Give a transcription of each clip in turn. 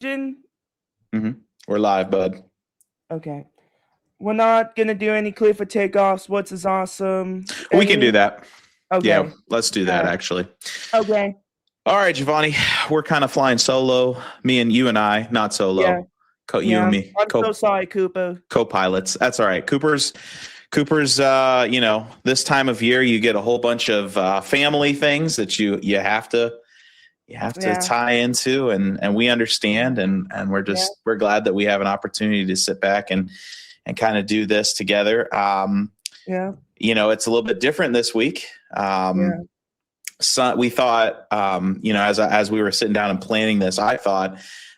Jin? We're live, bud. Okay. We're not going to do any clear for takeoffs. What's is awesome? We can do that. Okay. Yeah, let's do that, actually. Okay. All right, Giovanni, we're kind of flying solo. You and I, not solo. Yeah. You and me. I'm so sorry, Cooper. Co-pilots. That's all right. Cooper's, this time of year you get a whole bunch of family things that you have to tie into, and we understand, and we're glad that we have an opportunity to sit back and kind of do this together. It's a little bit different this week. So we thought, as we were sitting down and planning this, I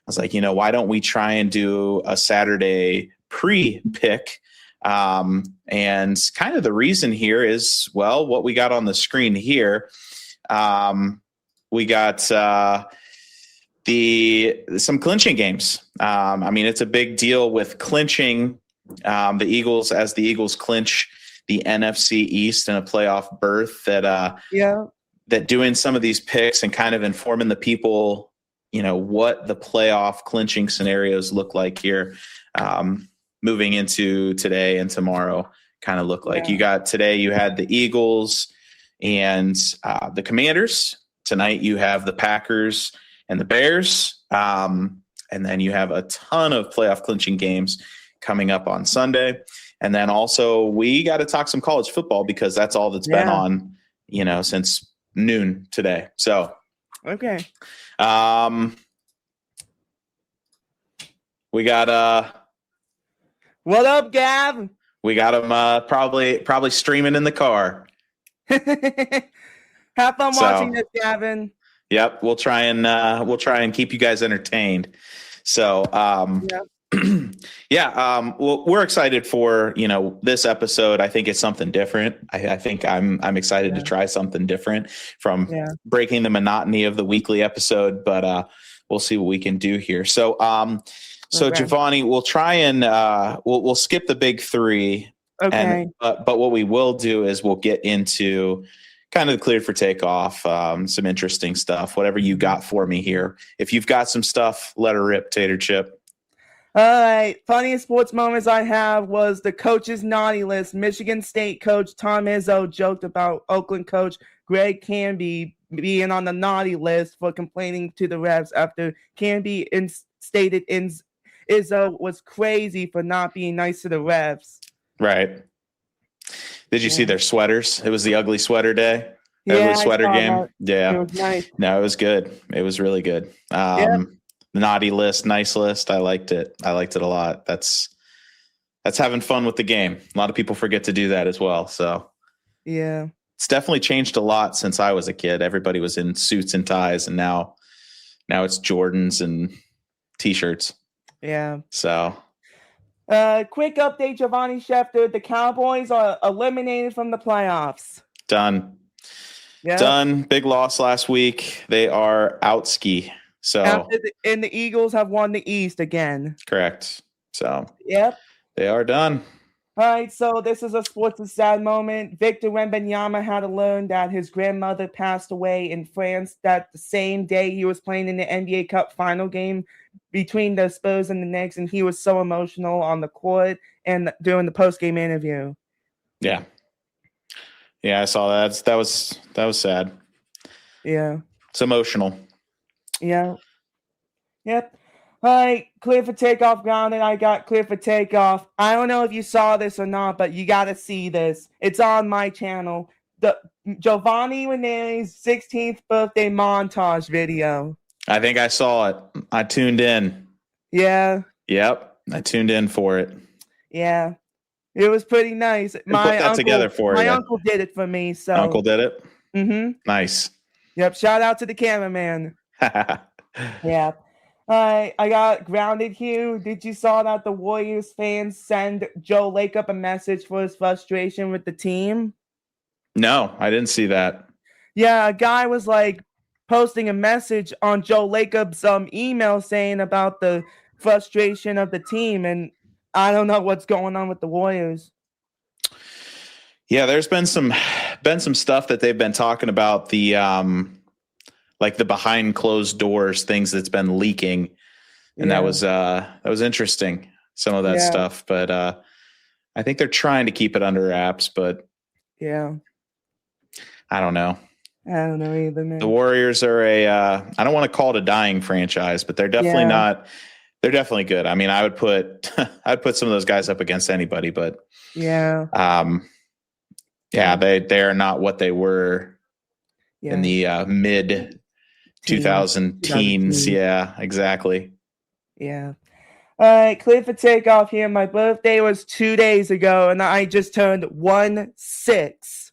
was like, why don't we try and do a Saturday pre-pick? And kind of the reason here is, well, what we got on the screen here. We got some clinching games. It's a big deal with clinching the Eagles as the Eagles clinch the NFC East in a playoff berth. That doing some of these picks and kind of informing the people, what the playoff clinching scenarios look like here, moving into today and tomorrow. Kind of look like you got today. You had the Eagles and the Commanders. Tonight you have the Packers and the Bears, and then you have a ton of playoff clinching games coming up on Sunday. And then also we got to talk some college football because that's all that's been on, since noon today. So, okay. We got what up, Gav? We got them probably streaming in the car. Have fun watching this, Gavin. Yep, we'll try and keep you guys entertained. So, well, we're excited for this episode. I think it's something different. I think I'm excited to try something different from breaking the monotony of the weekly episode. But we'll see what we can do here. So, Giovanni, we'll try and we'll skip the big three. Okay. But what we will do is we'll get into kind of cleared for takeoff, some interesting stuff, whatever you got for me here. If you've got some stuff, let her rip, Tater Chip. All right. Funniest sports moments I have was the coach's naughty list. Michigan State coach Tom Izzo joked about Oakland coach Greg Canby being on the naughty list for complaining to the refs after Canby stated Izzo was crazy for not being nice to the refs. Right. Did you see their sweaters? It was the ugly sweater day. Ugly sweater game. Yeah. It was nice. No, it was good. It was really good. The naughty list, nice list. I liked it. I liked it a lot. That's having fun with the game. A lot of people forget to do that as well. So yeah, it's definitely changed a lot since I was a kid. Everybody was in suits and ties, and now it's Jordans and t-shirts. Yeah. So. Quick update, Giovanni Schefter. The Cowboys are eliminated from the playoffs. Done. Done. Big loss last week. They are out ski. So and the Eagles have won the East again. Correct. So yep, they are done. All right, so this is a sports sad moment. Victor Wembanyama had to learn that his grandmother passed away in France that the same day he was playing in the NBA Cup final game between the Spurs and the Knicks, and he was so emotional on the court and during the post-game interview. Yeah. Yeah, I saw that. That was sad. Yeah. It's emotional. Yeah. Yep. All right, clear for takeoff grounded. I got clear for takeoff. I don't know if you saw this or not, but you got to see this. It's on my channel. The Giovanni Ranieri's 16th birthday montage video. I think I saw it. I tuned in. Yeah. Yep. I tuned in for it. Yeah. It was pretty nice. My uncle did it for me. So Uncle did it? Mm-hmm. Nice. Yep. Shout out to the cameraman. Yeah. I got grounded here. Did you saw that the Warriors fans send Joe Lacob a message for his frustration with the team? No, I didn't see that. Yeah, a guy was like posting a message on Joe Lacob's email saying about the frustration of the team, and I don't know what's going on with the Warriors. Yeah, there's been some stuff that they've been talking about, the like the behind closed doors things that's been leaking and that was interesting. Some of that stuff, but I think they're trying to keep it under wraps. But yeah, I don't know. I don't know either, man. The Warriors are I don't want to call it a dying franchise, but they're definitely not. They're definitely good. I mean, I would put I'd put some of those guys up against anybody, but yeah, they are not what they were in the mid 2000 teens. Yeah, exactly. Yeah. All right, clear for takeoff here. My birthday was 2 days ago, and I just turned 16.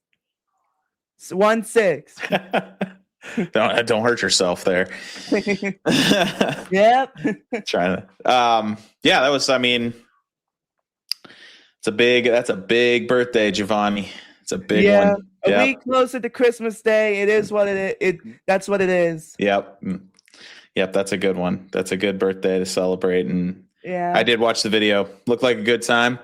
16. Don't hurt yourself there. Yep. Trying to. That was. I mean, that's a big birthday, Giovanni. It's a big one. A week closer to Christmas Day. It is what that's what it is. Yep. That's a good one. That's a good birthday to celebrate. And I did watch the video. Looked like a good time.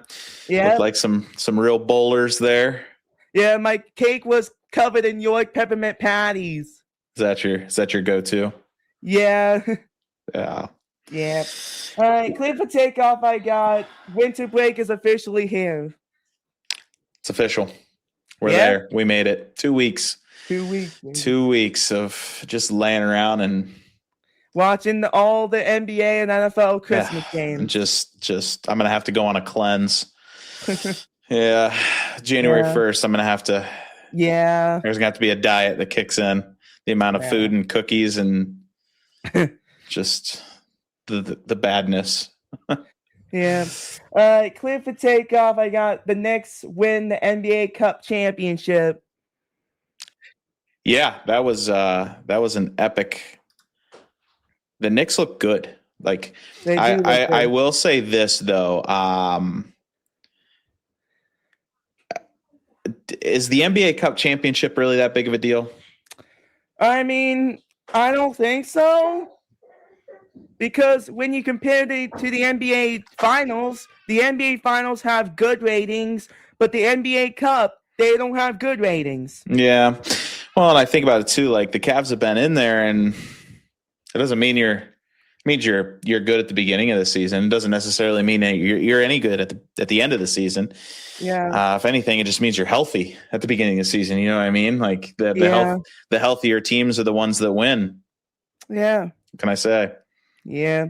Yeah. Looked like some real bowlers there. Yeah, my cake was covered in York peppermint patties. Is that your go-to? Yeah. Yeah. Yeah. All right, clear for takeoff. I got winter break is officially here. It's official. We're there. We made it. 2 weeks. 2 weeks. Man. 2 weeks of just laying around and watching all the NBA and NFL Christmas games. Just I'm gonna have to go on a cleanse. Yeah. January 1st, I'm gonna have to. Yeah. There's gonna have to be a diet that kicks in. The amount of food and cookies and just the badness. Yeah. Clear for takeoff. I got the Knicks win the NBA Cup championship. Yeah, that was an epic. The Knicks look good. Like I will say this though. Is the NBA Cup championship really that big of a deal? I mean, I don't think so. Because when you compare it to the NBA Finals have good ratings, but the NBA Cup, they don't have good ratings. Yeah. Well, and I think about it too, like the Cavs have been in there, and it doesn't mean you're good at the beginning of the season. It doesn't necessarily mean that you're any good at the end of the season. Yeah. If anything, it just means you're healthy at the beginning of the season. You know what I mean? Like the healthier teams are the ones that win. Yeah. What can I say? Yeah.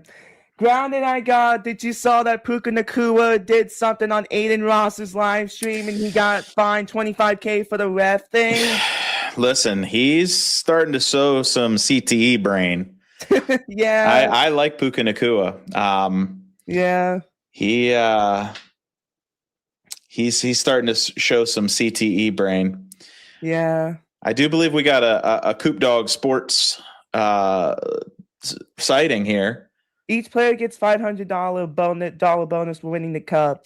Grounded I got, did you saw that Puka Nacua did something on Aiden Ross's live stream and he got fined $25,000 for the ref thing? Listen, he's starting to show some CTE brain. Yeah. I like Puka Nacua. Yeah. He's starting to show some CTE brain. Yeah. I do believe we got a Coop Dog Sports sighting here. Each player gets $500 bonus for winning the cup.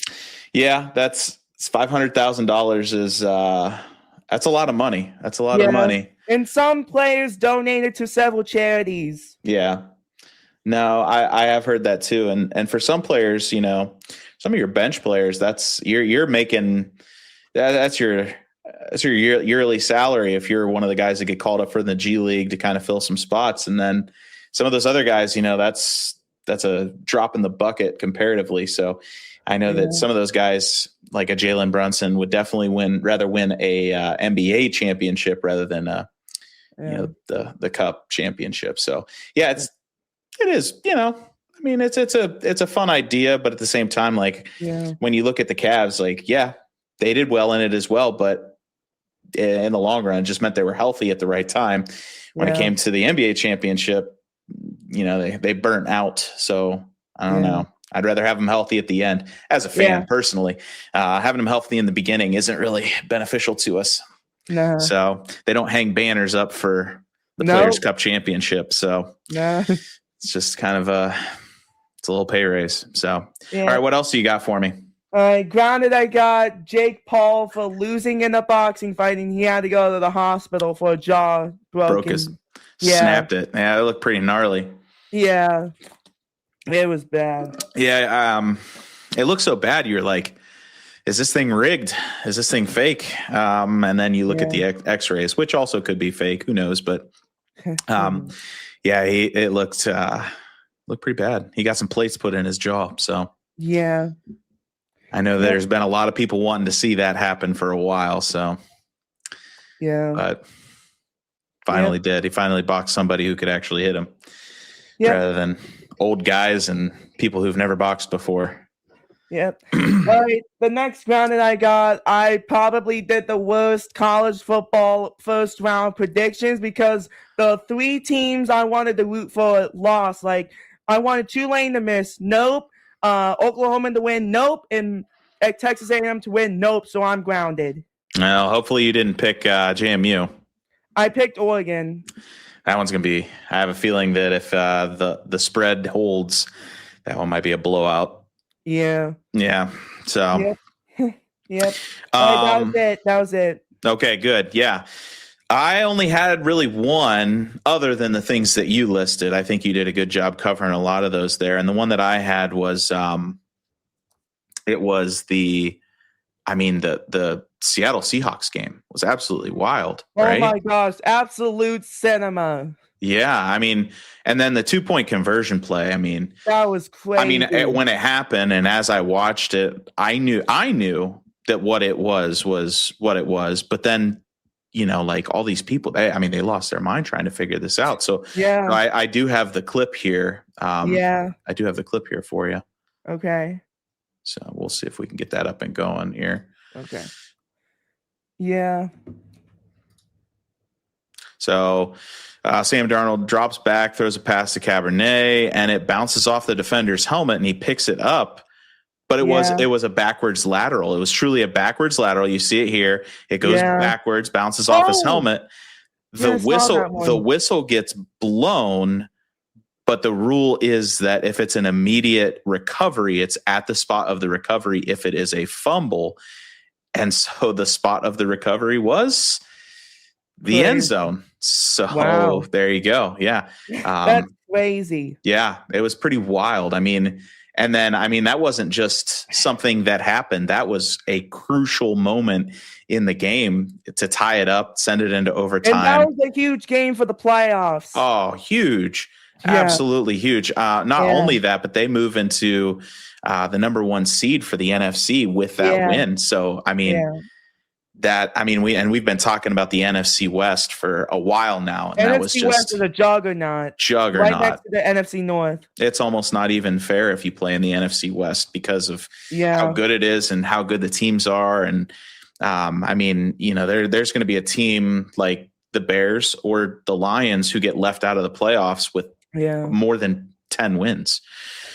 Yeah, that's $500,000 is that's a lot of money. That's a lot of money. And some players donated to several charities. Yeah. No, I have heard that too. And for some players, you know, some of your bench players, that's you're making that's your yearly salary if you're one of the guys that get called up for the G League to kind of fill some spots. And then some of those other guys, you know, that's a drop in the bucket comparatively. So I know that some of those guys, like a Jalen Brunson, would definitely rather win a NBA championship rather than the Cup championship. So yeah, it is, you know, I mean, it's a fun idea, but at the same time, like when you look at the Cavs, like, yeah, they did well in it as well, but in the long run, it just meant they were healthy at the right time. When it came to the NBA championship, you know, they burnt out. So I don't know. I'd rather have them healthy at the end as a fan personally. Having them healthy in the beginning isn't really beneficial to us. No. So they don't hang banners up for the Players Cup championship. So it's just kind of it's a little pay raise. So, all right, what else do you got for me? All right, grounded. I got Jake Paul for losing in a boxing fight, and he had to go to the hospital for a jaw broken. Snapped it. Yeah, it looked pretty gnarly. Yeah, it was bad. Yeah, it looked so bad. You're like, is this thing rigged? Is this thing fake? And then you look at the X-rays, which also could be fake. Who knows? But it looked looked pretty bad. He got some plates put in his jaw. So yeah, I know there's been a lot of people wanting to see that happen for a while. So yeah, but finally did. He finally boxed somebody who could actually hit him rather than old guys and people who've never boxed before. Yep. All right, the next round that I got, I probably did the worst college football first round predictions because the 3 teams I wanted to root for lost. Like, I wanted Tulane to miss, nope. Oklahoma to win, nope. And Texas A&M to win, nope. So I'm grounded. Well, hopefully you didn't pick JMU. I picked Oregon. That one's going to be, I have a feeling that if the spread holds, that one might be a blowout. Yeah. Yeah. So. Yep. That was it. Okay, good. Yeah. I only had really one other than the things that you listed. I think you did a good job covering a lot of those there. And the one that I had was, it was the Seattle Seahawks game was absolutely wild. Right? Oh my gosh. Absolute cinema. Yeah, I mean, and then the 2-point conversion play. I mean, that was crazy. I mean, when it happened, and as I watched it, I knew that what it was what it was. But then, like all these people, they lost their mind trying to figure this out. So yeah, I do have the clip here. I do have the clip here for you. Okay. So we'll see if we can get that up and going here. Okay. Yeah. So Sam Darnold drops back, throws a pass to Cabernet, and it bounces off the defender's helmet, and he picks it up. But it was a backwards lateral. It was truly a backwards lateral. You see it here. It goes backwards, bounces off his helmet. The whistle gets blown, but the rule is that if it's an immediate recovery, it's at the spot of the recovery if it is a fumble. And so the spot of the recovery was the end zone. So there you go. Yeah. That's crazy. Yeah, it was pretty wild. And then that wasn't just something that happened. That was a crucial moment in the game to tie it up, send it into overtime. And that was a huge game for the playoffs. Oh, huge. Yeah. Absolutely huge. Not only that, but they move into the number 1 seed for the NFC with that win. So, we've been talking about the NFC West for a while now. And that was just West is a juggernaut. Right next to the NFC North. It's almost not even fair if you play in the NFC West because of how good it is and how good the teams are. And there's going to be a team like the Bears or the Lions who get left out of the playoffs with more than 10 wins.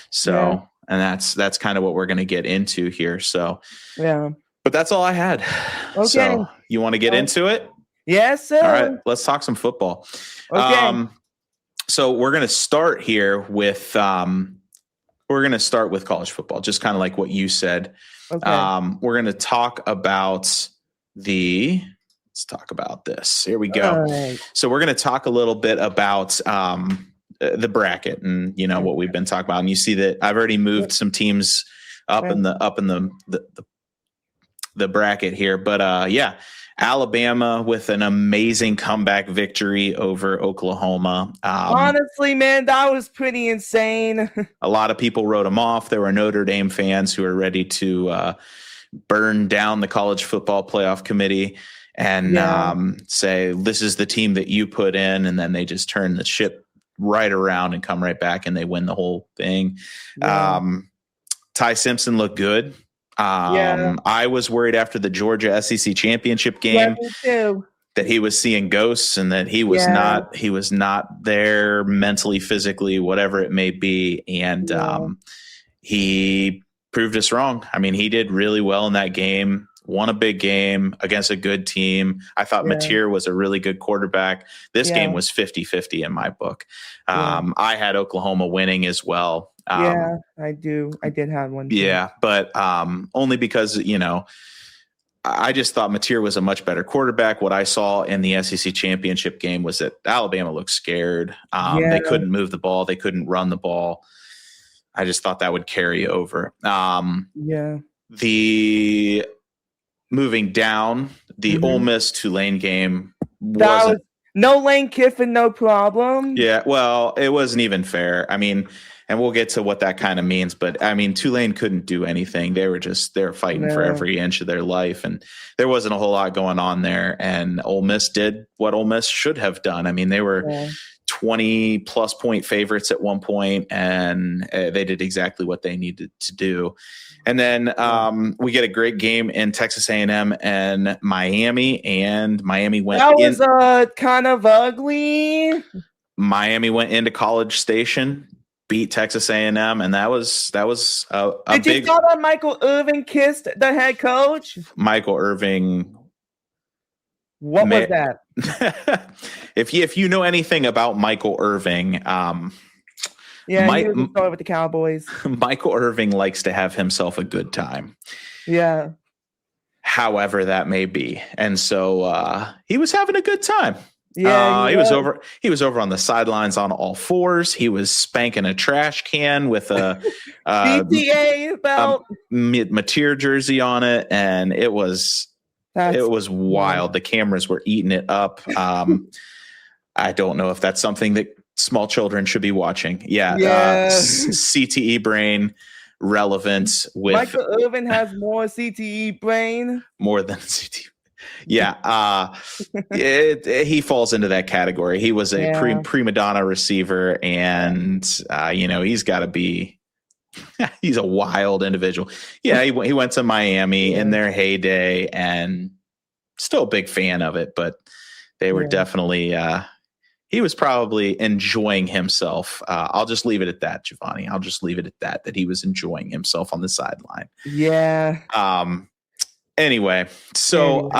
So, and that's kind of what we're going to get into here. So, but that's all I had. Okay. So you want to get into it? Yes, sir. All right, let's talk some football. Okay. So we're going to start here with college football, just kind of like what you said. Okay. We're going to talk about let's talk about this. Here we go. Right. So we're going to talk a little bit about the bracket and what we've been talking about. And you see that I've already moved some teams up in the bracket here, but Alabama with an amazing comeback victory over Oklahoma. Honestly, man, that was pretty insane. A lot of people wrote them off. There were Notre Dame fans who were ready to burn down the college football playoff committee and say, this is the team that you put in. And then they just turn the ship right around and come right back and they win the whole thing. Ty Simpson looked good. I was worried after the Georgia SEC championship game that he was seeing ghosts and that he was not there mentally, physically, whatever it may be. And he proved us wrong. He did really well in that game, won a big game against a good team. I thought Mateer was a really good quarterback. This game was 50-50 in my book. I had Oklahoma winning as well. I do. I did have one too. Yeah, but only because, I just thought Mateer was a much better quarterback. What I saw in the SEC championship game was that Alabama looked scared. They couldn't move the ball. They couldn't run the ball. I just thought that would carry over. The moving down, the Ole Miss Tulane game wasn't. No Lane Kiffin, no problem. Yeah, well, it wasn't even fair. and we'll get to what that kind of means. But I mean, Tulane couldn't do anything. They were fighting for every inch of their life, and there wasn't a whole lot going on there. And Ole Miss did what Ole Miss should have done. I mean, they were 20 plus point favorites at one point, and they did exactly what they needed to do. And then we get a great game in Texas A&M and Miami went. That was kind of ugly. Miami went into College Station, beat Texas A&M, and that was a Did big. You saw that Michael Irvin kissed the head coach? Michael Irvin. What was that? If you know anything about Michael Irving, he was started with the Cowboys. Michael Irving likes to have himself a good time. Yeah. However that may be. And so he was having a good time. Yeah. He was over on the sidelines on all fours. He was spanking a trash can with a BTA belt, Mateer jersey on it, and it was wild. The cameras were eating it up. I don't know if that's something that small children should be watching. CTE brain relevant with Michael Irvin has more CTE brain. More than CTE. Yeah. He falls into that category. He was a prima donna receiver, and he's got to be he's a wild individual. Yeah, he went to Miami in their heyday, and still a big fan of it, but they were definitely he was probably enjoying himself. I'll just leave it at that, Giovanni. I'll just leave it at that he was enjoying himself on the sideline. Yeah. Anyway, so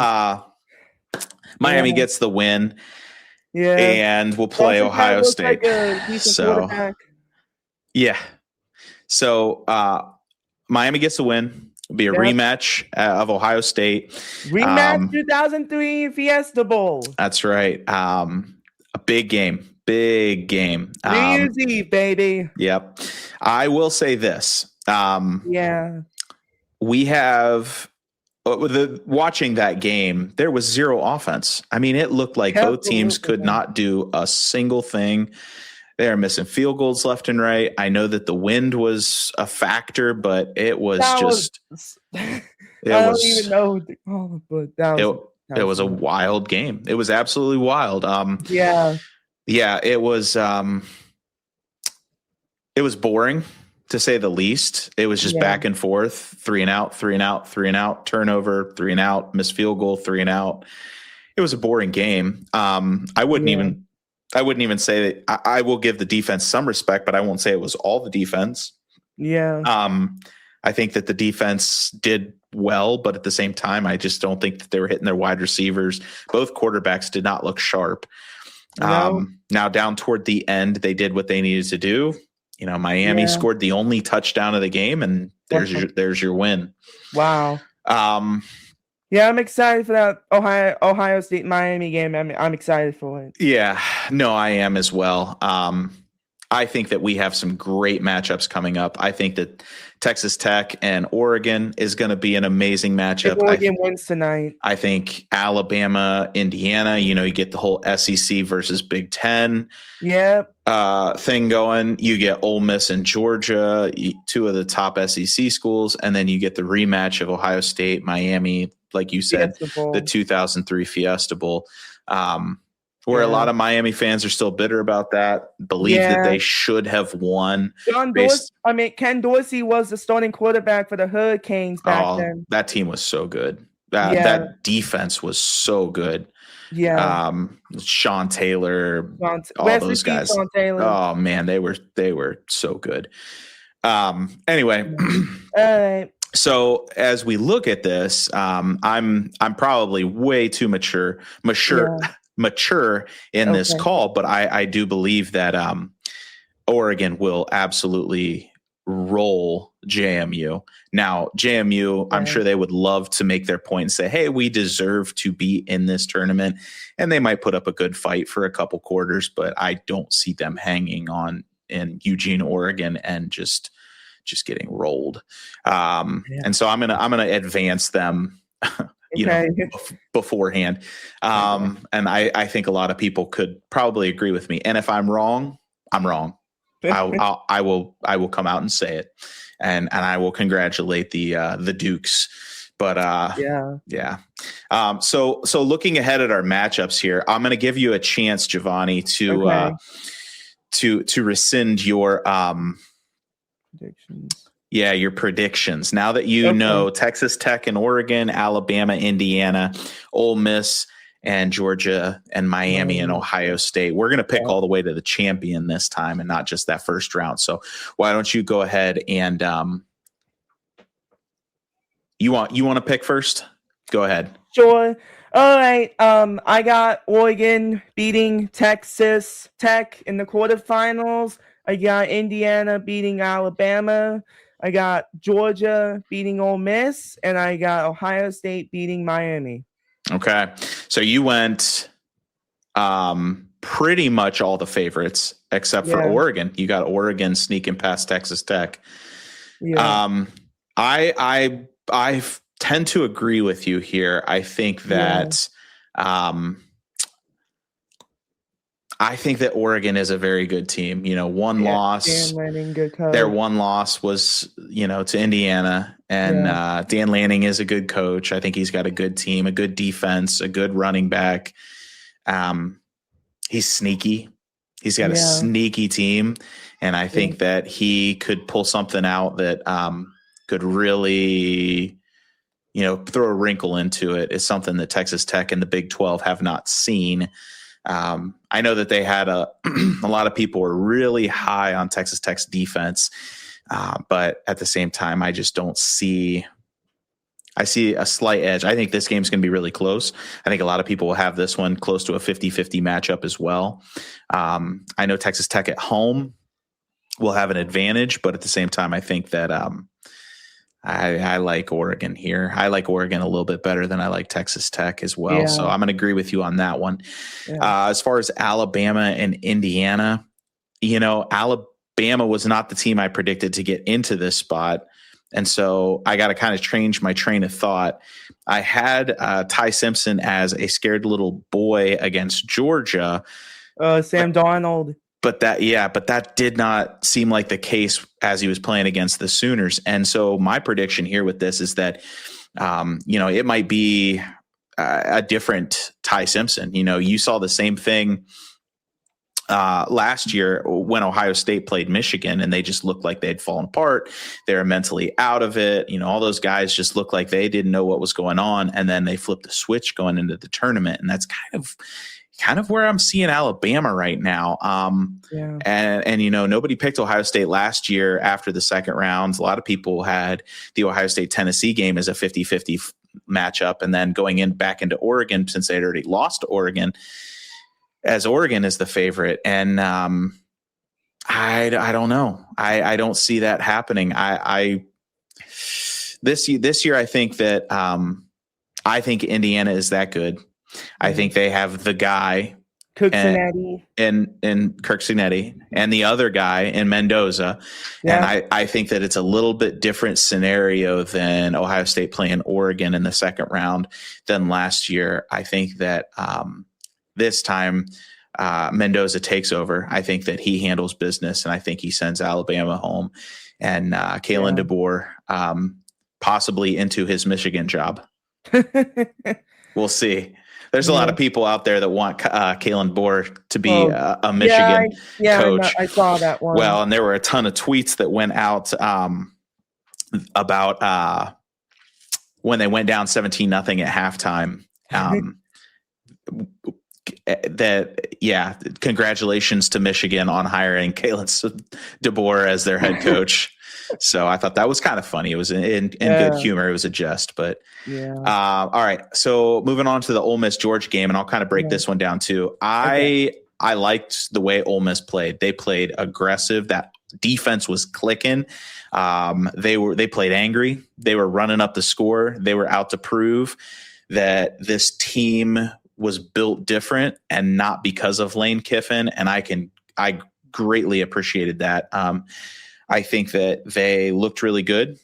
Miami gets the win. Yeah. And we'll play Ohio State. So Miami gets the win. It'll be a rematch of Ohio State. Rematch 2003 Fiesta Bowl. That's right. A big game. New Year's Eve, baby. Yep. I will say this. We have watching that game, there was zero offense. I mean, it looked like both teams could not do a single thing. They are missing field goals left and right. I know that the wind was a factor, but it was it was a wild game. It was absolutely wild. It was boring, to say the least. It was just back and forth, 3 and out, turnover, 3 and out, missed field goal, 3 and out. It was a boring game. I wouldn't even say that. I will give the defense some respect, but I won't say it was all the defense. Yeah. I think that the defense did well, but at the same time, I just don't think that they were hitting their wide receivers. Both quarterbacks did not look sharp. No. Now down toward the end, they did what they needed to do. Miami scored the only touchdown of the game, and there's your win. Wow. I'm excited for that Ohio State Miami game. I'm excited for it. Yeah, no, I am as well. I think that we have some great matchups coming up. I think that Texas Tech and Oregon is going to be an amazing matchup. Oregon wins tonight. I think Alabama, Indiana, you get the whole SEC versus Big Ten thing going. You get Ole Miss and Georgia, two of the top SEC schools, and then you get the rematch of Ohio State, Miami, like you said, the 2003 Fiesta Bowl. Where a lot of Miami fans are still bitter about that, believe that they should have won. Ken Dorsey was the starting quarterback for the Hurricanes back then. That team was so good. That defense was so good. Yeah. Sean Taylor, all those guys. Sean Taylor. Oh man, they were so good. Anyway. All right. So as we look at this, I'm probably way too mature in this call, but I do believe that Oregon will absolutely roll JMU. Now, JMU, I'm sure they would love to make their point and say, hey, we deserve to be in this tournament. And they might put up a good fight for a couple quarters, but I don't see them hanging on in Eugene, Oregon, and just getting rolled. And so I'm gonna advance them beforehand. And I think a lot of people could probably agree with me. And if I'm wrong, I'm wrong. I will come out and say it, and I will congratulate the Dukes. But yeah. So looking ahead at our matchups here, I'm going to give you a chance, Giovanni, to rescind your predictions. Yeah, your predictions. Now that you know Texas Tech and Oregon, Alabama, Indiana, Ole Miss, and Georgia, and Miami and Ohio State, we're going to pick all the way to the champion this time and not just that first round. So why don't you go ahead and you want to pick first? Go ahead. Sure. All right. I got Oregon beating Texas Tech in the quarterfinals. I got Indiana beating Alabama. I got Georgia beating Ole Miss, and I got Ohio State beating Miami. Okay. So you went pretty much all the favorites except for Oregon. You got Oregon sneaking past Texas Tech. Yeah. I tend to agree with you here. I think that I think that Oregon is a very good team. You know, one loss. Dan Lanning, good coach. Their one loss was, to Indiana, and Dan Lanning is a good coach. I think he's got a good team, a good defense, a good running back. He's sneaky. He's got a sneaky team, and I think that he could pull something out that could really, throw a wrinkle into it. Is something that Texas Tech and the Big 12 have not seen. I know that they had a lot of people were really high on Texas Tech's defense, but at the same time, I just don't see. I see a slight edge. I think this game's going to be really close. I think a lot of people will have this one close to a 50-50 matchup as well. I know Texas Tech at home will have an advantage, but at the same time, I think that I like Oregon here. I like Oregon a little bit better than I like Texas Tech as well. Yeah. So I'm going to agree with you on that one. Yeah. As far as Alabama and Indiana, Alabama was not the team I predicted to get into this spot. And so I got to kind of change my train of thought. I had Ty Simpson as a scared little boy against Georgia. Sam Darnold. But that did not seem like the case as he was playing against the Sooners. And so my prediction here with this is that, it might be a different Ty Simpson. You saw the same thing last year when Ohio State played Michigan, and they just looked like they'd fallen apart. They were mentally out of it. All those guys just looked like they didn't know what was going on. And then they flipped the switch going into the tournament. And that's kind of where I'm seeing Alabama right now. And nobody picked Ohio State last year after the second round. A lot of people had the Ohio State-Tennessee game as a 50-50 matchup. And then going back into Oregon, since they'd already lost to Oregon, as Oregon is the favorite. And I don't know. I don't see that happening. This year, I think that I think Indiana is that good. I think they have the guy Cincinnati and Kirk Cincinnati and the other guy in Mendoza. Yeah. And I think that it's a little bit different scenario than Ohio State playing Oregon in the second round than last year. I think that this time Mendoza takes over. I think that he handles business, and I think he sends Alabama home, and Kalen DeBoer possibly into his Michigan job. We'll see. There's a lot of people out there that want Kalen DeBoer to be a Michigan coach. I saw that one. Well, and there were a ton of tweets that went out about when they went down 17-0 at halftime. Congratulations to Michigan on hiring Kalen DeBoer as their head coach. So I thought that was kind of funny. It was in good humor. It was a jest, but all right. So moving on to the Ole Miss Georgia game, and I'll kind of break this one down too. I liked the way Ole Miss played. They played aggressive. That defense was clicking. They played angry. They were running up the score. They were out to prove that this team was built different and not because of Lane Kiffin. And I greatly appreciated that. I think that they looked really good,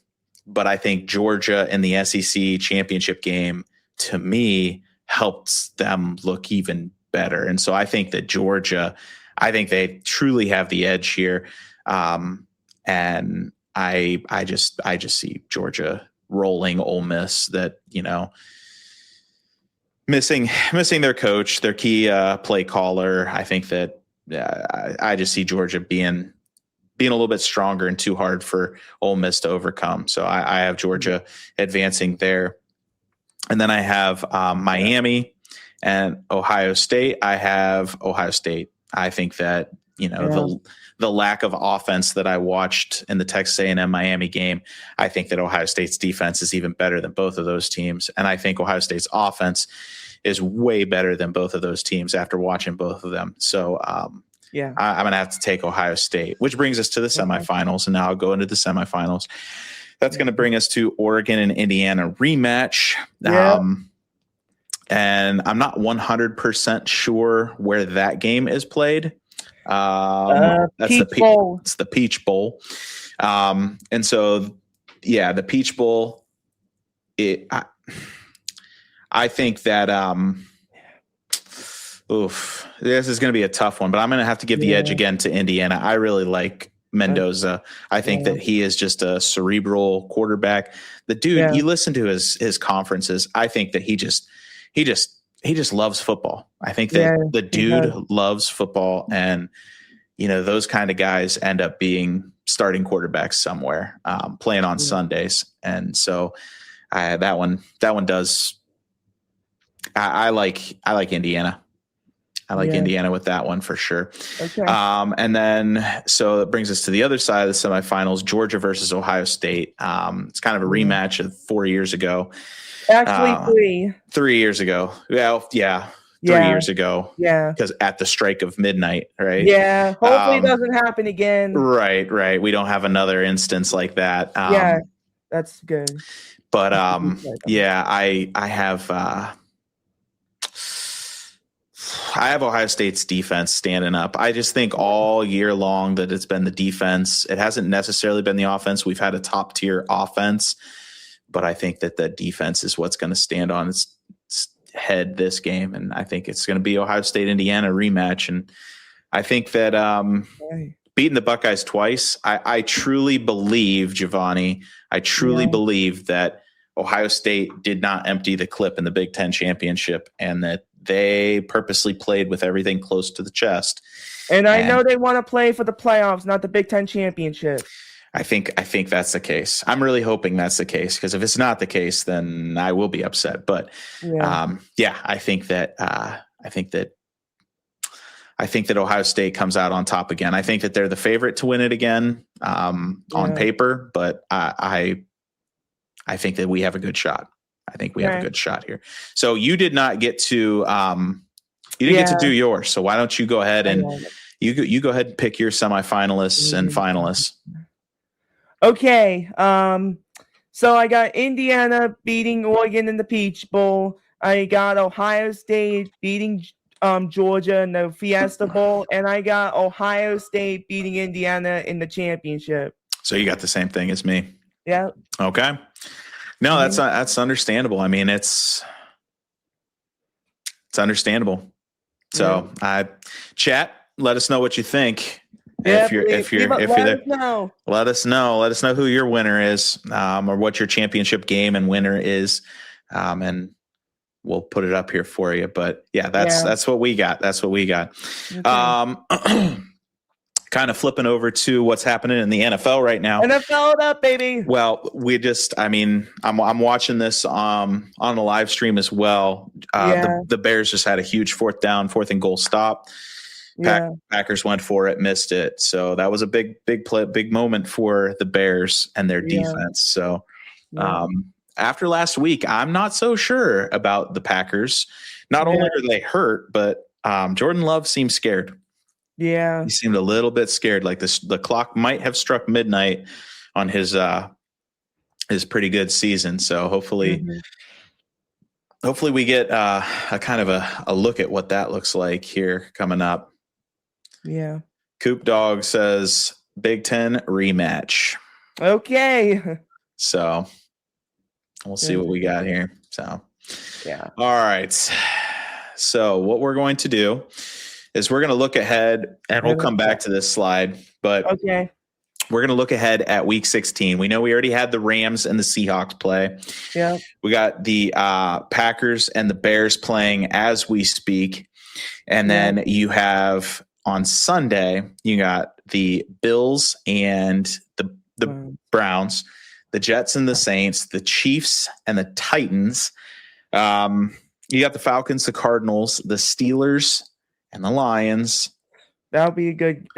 but I think Georgia in the SEC championship game, to me, helps them look even better. And so I think that Georgia, I think they truly have the edge here. And I just see Georgia rolling Ole Miss, that, missing their coach, their key play caller. I think that I just see Georgia being a little bit stronger and too hard for Ole Miss to overcome. So I have Georgia advancing there. And then I have Miami and Ohio State. I have Ohio State. I think that, the lack of offense that I watched in the Texas A&M Miami game, I think that Ohio State's defense is even better than both of those teams. And I think Ohio State's offense is way better than both of those teams after watching both of them. So I'm going to have to take Ohio State, which brings us to the semifinals. And now I'll go into the semifinals. That's going to bring us to Oregon and Indiana rematch. And I'm not 100% sure where that game is played. That's Peach Bowl. It's the Peach Bowl. And so, the Peach Bowl, I think that, this is going to be a tough one, but I'm going to have to give the edge again to Indiana. I really like Mendoza. I think that he is just a cerebral quarterback. The dude, you listen to his conferences. I think that he just loves football. I think that the dude loves football, and those kind of guys end up being starting quarterbacks somewhere, playing on Sundays. And so that one does. I like Indiana. I like Indiana with that one for sure. Okay. And then, so that brings us to the other side of the semifinals, Georgia versus Ohio State. It's kind of a rematch of 4 years ago. Actually, 3 years ago. Well, 3 years ago. Yeah. Because at the strike of midnight, right? Yeah. Hopefully it doesn't happen again. Right. We don't have another instance like that. That's good. But I have Ohio State's defense standing up. I just think all year long that it's been the defense. It hasn't necessarily been the offense. We've had a top tier offense, but I think that the defense is what's going to stand on its head this game. And I think it's going to be Ohio State, Indiana rematch. And I think that beating the Buckeyes twice, I truly believe, Giovanni, believe that Ohio State did not empty the clip in the Big Ten championship, and that they purposely played with everything close to the chest. And I know they want to play for the playoffs, not the Big Ten championship. I think that's the case. I'm really hoping that's the case, because if it's not the case, then I will be upset. But I think that Ohio State comes out on top again. I think that they're the favorite to win it again on paper, but I think that we have a good shot. I think we have a good shot here. So you did not get to get to do yours. So why don't you go ahead and you go ahead and pick your semifinalists and finalists. Okay. So I got Indiana beating Oregon in the Peach Bowl. I got Ohio State beating Georgia in the Fiesta Bowl, and I got Ohio State beating Indiana in the championship. So you got the same thing as me. Yeah. Okay. No, that's understandable. I mean, it's understandable. So, chat, let us know what you think. If you're there, let us know. Let us know who your winner is, or what your championship game and winner is, and we'll put it up here for you. But that's what we got. That's what we got. Okay. Kind of flipping over to what's happening in the NFL right now. NFL it up, baby. Well, I'm watching this on a live stream as well. The Bears just had a huge fourth and goal stop. Packers went for it, missed it. So that was a big play, big moment for the Bears and their defense. So after last week, I'm not so sure about the Packers. Not only are they hurt, but Jordan Love seems scared. Yeah. He seemed a little bit scared. Like the clock might have struck midnight on his pretty good season. So hopefully we get a kind of a look at what that looks like here coming up. Yeah. Coop Dog says Big Ten rematch. Okay. So we'll see what we got here. So all right. So what we're going to do is we're going to look ahead, and we'll come back to this slide. But we're going to look ahead at week 16. We know we already had the Rams and the Seahawks play. Yeah. We got the Packers and the Bears playing as we speak. And then you have on Sunday, you got the Bills and the Browns, the Jets and the Saints, the Chiefs and the Titans. You got the Falcons, the Cardinals, the Steelers, and the Lions. It'll be a good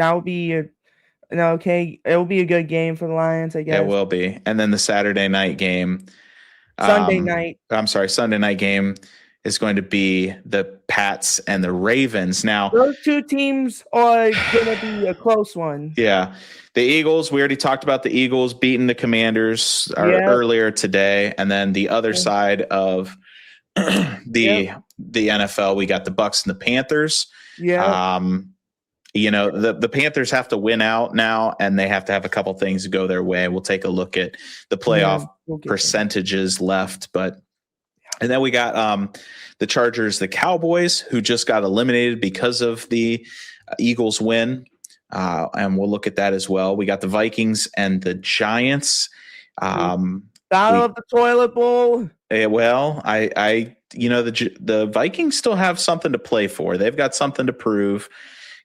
game for the Lions, I guess. It will be. And then the Saturday night game. Sunday night game is going to be the Pats and the Ravens. Now, those two teams are going to be a close one. Yeah. The Eagles, we already talked about the Eagles beating the Commanders earlier today. And then the other side of the NFL, we got the Bucs and the Panthers. Yeah. The Panthers have to win out now, and they have to have a couple things go their way. We'll take a look at the playoff percentages left, and then we got the Chargers, the Cowboys, who just got eliminated because of the Eagles win, and we'll look at that as well. We got the Vikings and the Giants. Battle of the toilet bowl. The Vikings still have something to play for. They've got something to prove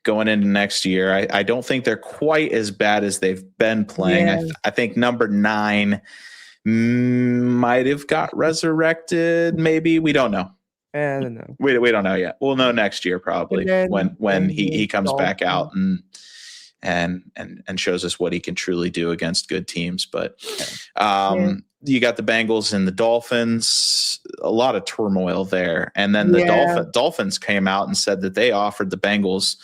going into next year. I don't think they're quite as bad as they've been playing. Yeah. I think number 9 might have got resurrected. Maybe we don't know. I don't know. We don't know yet. We'll know next year probably when he comes back out and shows us what he can truly do against good teams. But you got the Bengals and the Dolphins. A lot of turmoil there, and then the Dolphins came out and said that they offered the Bengals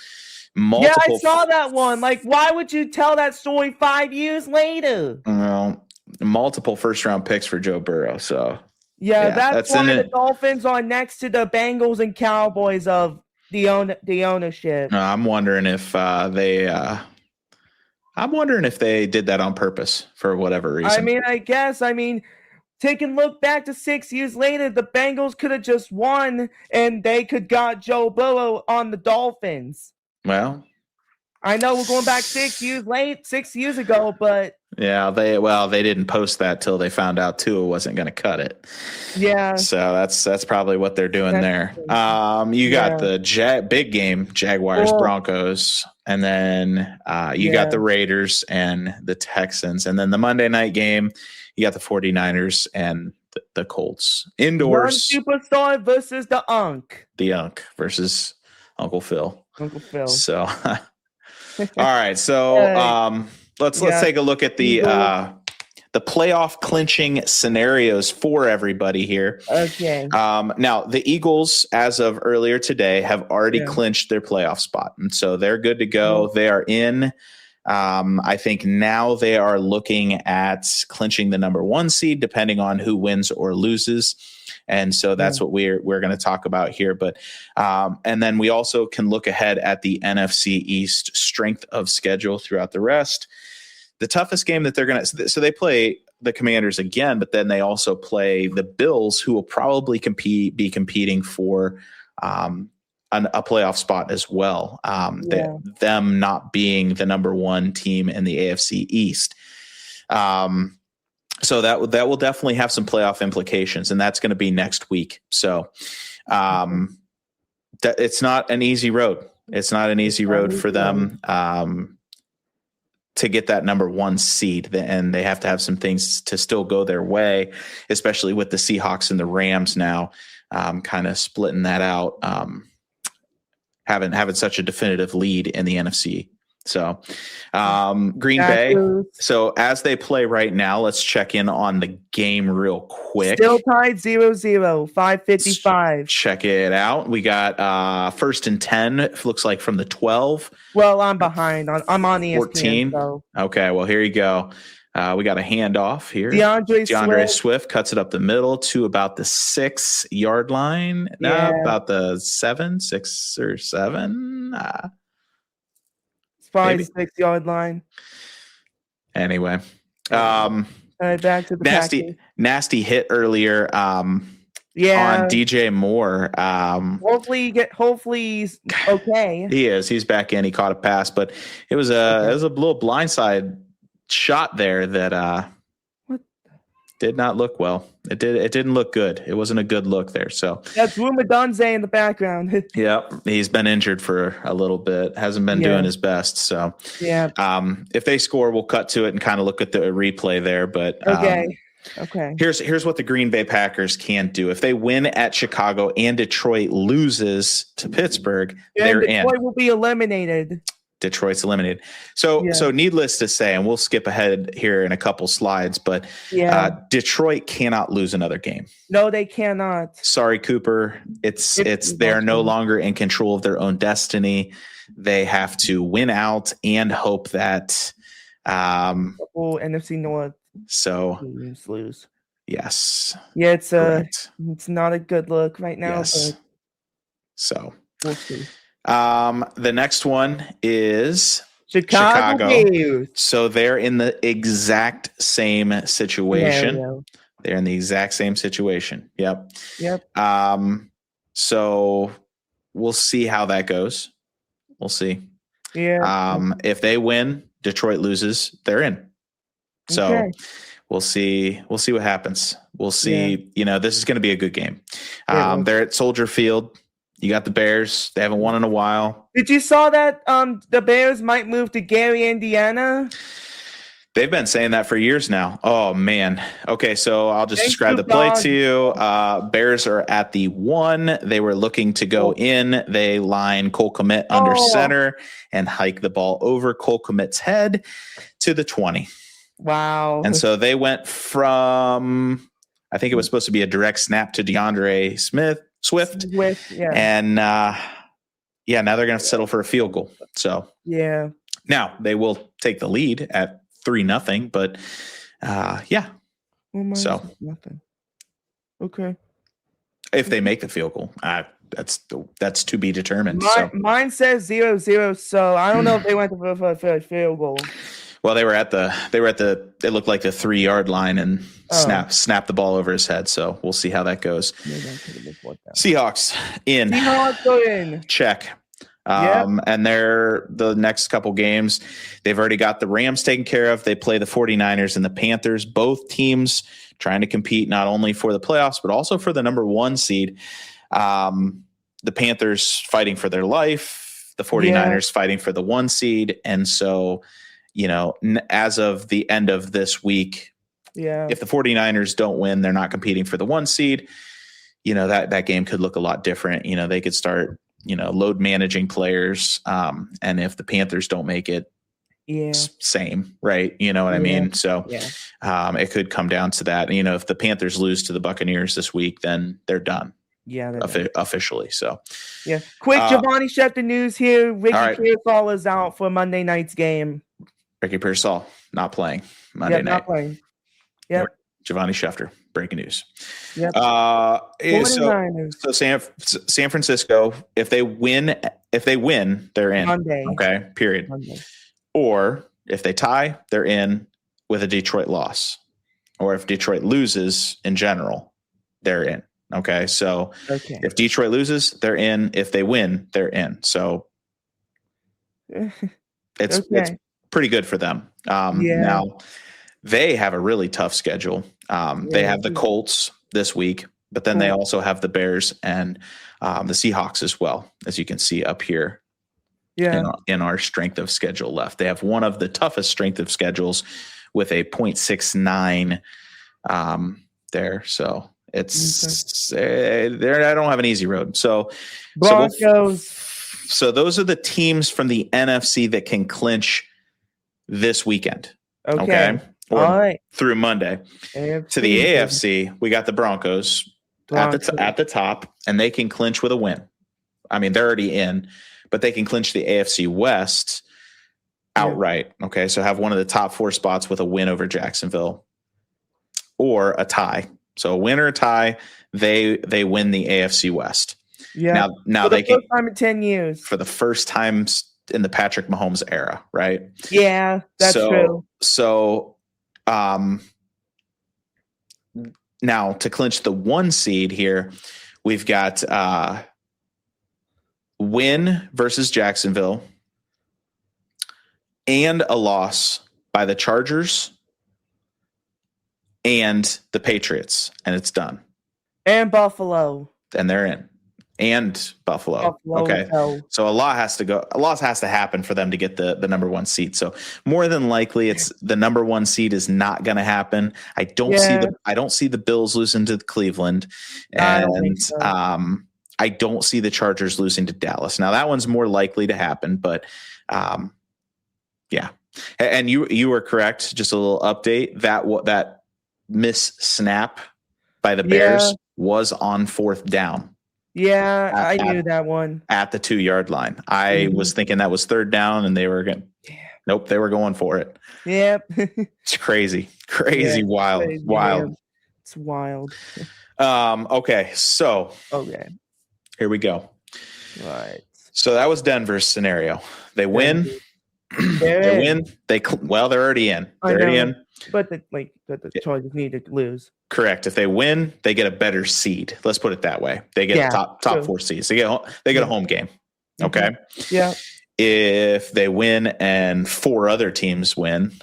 multiple. Yeah, I saw that one. Like, why would you tell that story 5 years later? Well, multiple first-round picks for Joe Burrow. So that's why the Dolphins are next to the Bengals and Cowboys of the ownership. I'm wondering if they did that on purpose for whatever reason. I mean, taking a look back to 6 years later, the Bengals could have just won and they could got Joe Burrow on the Dolphins. Well, I know we're going back 6 years ago, but they didn't post that till they found out Tua wasn't going to cut it. Yeah. So that's probably what they're doing there. You got the big game, Jaguars, Broncos, and then you got the Raiders and the Texans, and then the Monday night game, you got the 49ers and the Colts indoors. One superstar versus the Unk. The Unk versus Uncle Phil. So, all right. So, let's take a look at the playoff clinching scenarios for everybody here. Okay. Now the Eagles, as of earlier today, have already clinched their playoff spot, and so they're good to go. They are in. I think now they are looking at clinching the number 1 seed, depending on who wins or loses. And so that's what we're going to talk about here. But and then we also can look ahead at the NFC East strength of schedule throughout the rest. The toughest game that they're going to, so they play the Commanders again, but then they also play the Bills, who will probably be competing for a playoff spot as well. Them not being the number 1 team in the AFC East. So that will definitely have some playoff implications, and that's going to be next week. So it's not an easy road. It's not an easy road for them to get that number 1 seed, and they have to have some things to still go their way, especially with the Seahawks and the Rams now kind of splitting that out, having such a definitive lead in the NFC. So Green Bay. So as they play right now, let's check in on the game real quick. Still tied 0-0, 5:55. Check it out. We got 1st and 10. It looks like from the 12. Well, I'm behind. I'm on ESPN. 14. So. Okay, well, here you go. We got a handoff here. DeAndre Swift cuts it up the middle to about the 6-yard line. About the 6 or 7. Probably 6-yard line. Anyway, back to the nasty hit earlier. On DJ Moore. Hopefully he's okay. He is. He's back in. He caught a pass, but it was a little blindside shot there that did not look well. It didn't look good. It wasn't a good look there. So that's Rumadonze in the background. Yeah, he's been injured for a little bit. Hasn't been doing his best. So if they score, we'll cut to it and kind of look at the replay there. But okay. Here's what the Green Bay Packers can do. If they win at Chicago and Detroit loses to Pittsburgh, they're in. Detroit will be eliminated. Detroit's eliminated. So needless to say, and we'll skip ahead here in a couple slides, but Detroit cannot lose another game. No, they cannot. Sorry, Cooper. It's they are no longer in control of their own destiny. They have to win out and hope that NFC North. So lose. Yes. Yeah, it's not a good look right now. Yes. But so we'll see. The next one is Chicago. So they're in the exact same situation. They're in the exact same situation. Yep. So we'll see how that goes. We'll see. Yeah. If they win, Detroit loses, they're in. So we'll see what happens. We'll see. This is going to be a good game. They're at Soldier Field. You got the Bears. They haven't won in a while. Did you saw that the Bears might move to Gary, Indiana? They've been saying that for years now. Oh, man. Okay, so I'll just describe the play to you. Bears are at the 1. They were looking to go in. They line Cole Kmet under center and hike the ball over Cole Kmet's head to the 20. Wow. And so they went from, I think it was supposed to be a direct snap to DeAndre Swift. And now they're going to have to settle for a field goal. So now they will take the lead at 3-0, but so nothing. Okay. If they make the field goal, that's to be determined. Mine says 0-0, so I don't know if they went for a field goal. Well, they looked like the 3-yard line and snap the ball over his head. So we'll see how that goes. Seahawks in. Seahawks go in. Check. And they're the next couple games. They've already got the Rams taken care of. They play the 49ers and the Panthers, both teams trying to compete not only for the playoffs, but also for the number 1 seed. The Panthers fighting for their life, the 49ers fighting for the 1 seed. And so, as of the end of this week, if the 49ers don't win, they're not competing for the 1 seed. That game could look a lot different. They could start, load managing players. And if the Panthers don't make it, same, right? You know what I mean? So it could come down to that. If the Panthers lose to the Buccaneers this week, then they're done. Officially. So quick Giovanni Schefter news here. Ricky Pearsall is out for Monday night's game. Ricky Pearsall not playing Monday night. Not playing. Giovanni Schefter, breaking news. So San Francisco, if they win, they're in. Monday. Okay, period. Monday. Or if they tie, they're in with a Detroit loss. Or if Detroit loses in general, they're in. Okay, so if Detroit loses, they're in. If they win, they're in. So it's pretty good for them. Now they have a really tough schedule. They have the Colts this week, but then they also have the Bears and the Seahawks as well, as you can see up here in our strength of schedule left. They have one of the toughest strength of schedules with a 0.69 there. So it's I don't have an easy road. So Broncos. So those are the teams from the NFC that can clinch this weekend. Okay. All right. Through Monday. To the AFC, we got the Broncos at the top, and they can clinch with a win. I mean, they're already in, but they can clinch the AFC West outright. Okay. So have one of the top 4 spots with a win over Jacksonville or a tie. So a win or a tie, they win the AFC West. Yeah. Now for they the first time in 10 years. For the first time in the Patrick Mahomes era, right? Yeah, that's true. So now to clinch the 1 seed here, we've got win versus Jacksonville and a loss by the Chargers and the Patriots, and it's done. And Buffalo. And they're in. And Buffalo. Okay. No. So a lot has to happen for them to get the number one seed. So more than likely it's the number one seed is not going to happen. I don't see the Bills losing to Cleveland. And I don't see the Chargers losing to Dallas. Now that one's more likely to happen, but yeah. And you were correct. Just a little update that miss snap by the Bears was on fourth down. Yeah, I knew that one. At the 2-yard line. I was thinking that was third down and they were going. Nope, they were going for it. Yep. It's crazy. Wild. Yeah. It's wild. Okay, so here we go. All right. So that was Denver's scenario. They win. They win. They're already in. They're already in. But the Chargers need to lose. Correct. If they win, they get a better seed. Let's put it that way. They get top 4 seeds. They get a home game. Okay. Yeah. If they win and 4 other teams win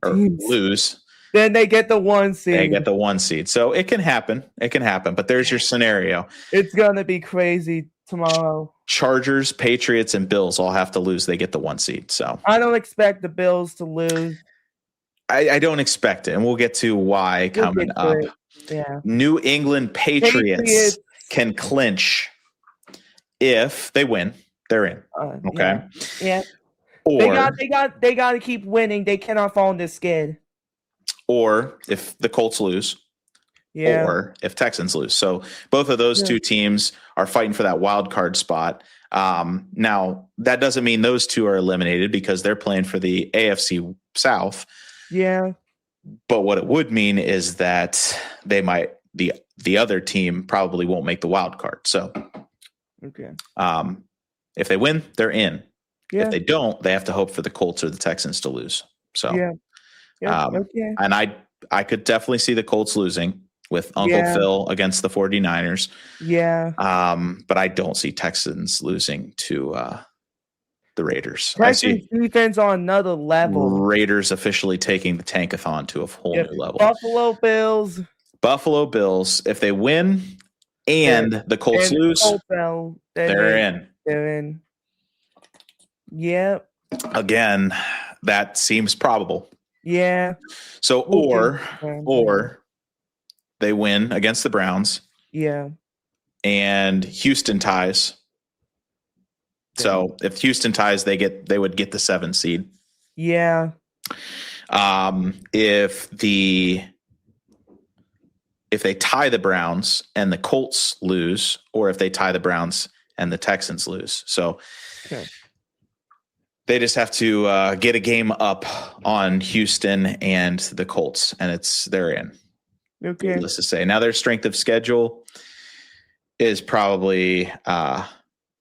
or lose, then they get the 1 seed. They get the 1 seed. So it can happen. But there's your scenario. It's gonna be crazy tomorrow. Chargers, Patriots, and Bills all have to lose. They get the 1 seed. So I don't expect the Bills to lose. I don't expect it, and we'll get to why coming up. Yeah. New England Patriots can clinch if they win. They're in. Okay. Yeah. Or they got to keep winning. They cannot fall in this skid. Or if the Colts lose. Yeah. Or if Texans lose. So both of those two teams are fighting for that wild card spot. Now that doesn't mean those two are eliminated because they're playing for the AFC South. Yeah. But what it would mean is that they might the other team probably won't make the wild card. So if they win, they're in. Yeah. If they don't, they have to hope for the Colts or the Texans to lose. So and I could definitely see the Colts losing with Uncle Phil against the 49ers. Yeah. But I don't see Texans losing to the Raiders. Texans defense on another level. Raiders officially taking the tankathon to a whole new level. Buffalo Bills. If they win and the Colts lose, they're in. They're in. Yep. Again, that seems probable. Yeah. So or they win against the Browns. Yeah. And Houston ties. So if Houston ties, they would get the 7 seed. Yeah. If they tie the Browns and the Colts lose, or if they tie the Browns and the Texans lose. So they just have to get a game up on Houston and the Colts, and they're in. Okay. Let's just say now their strength of schedule is probably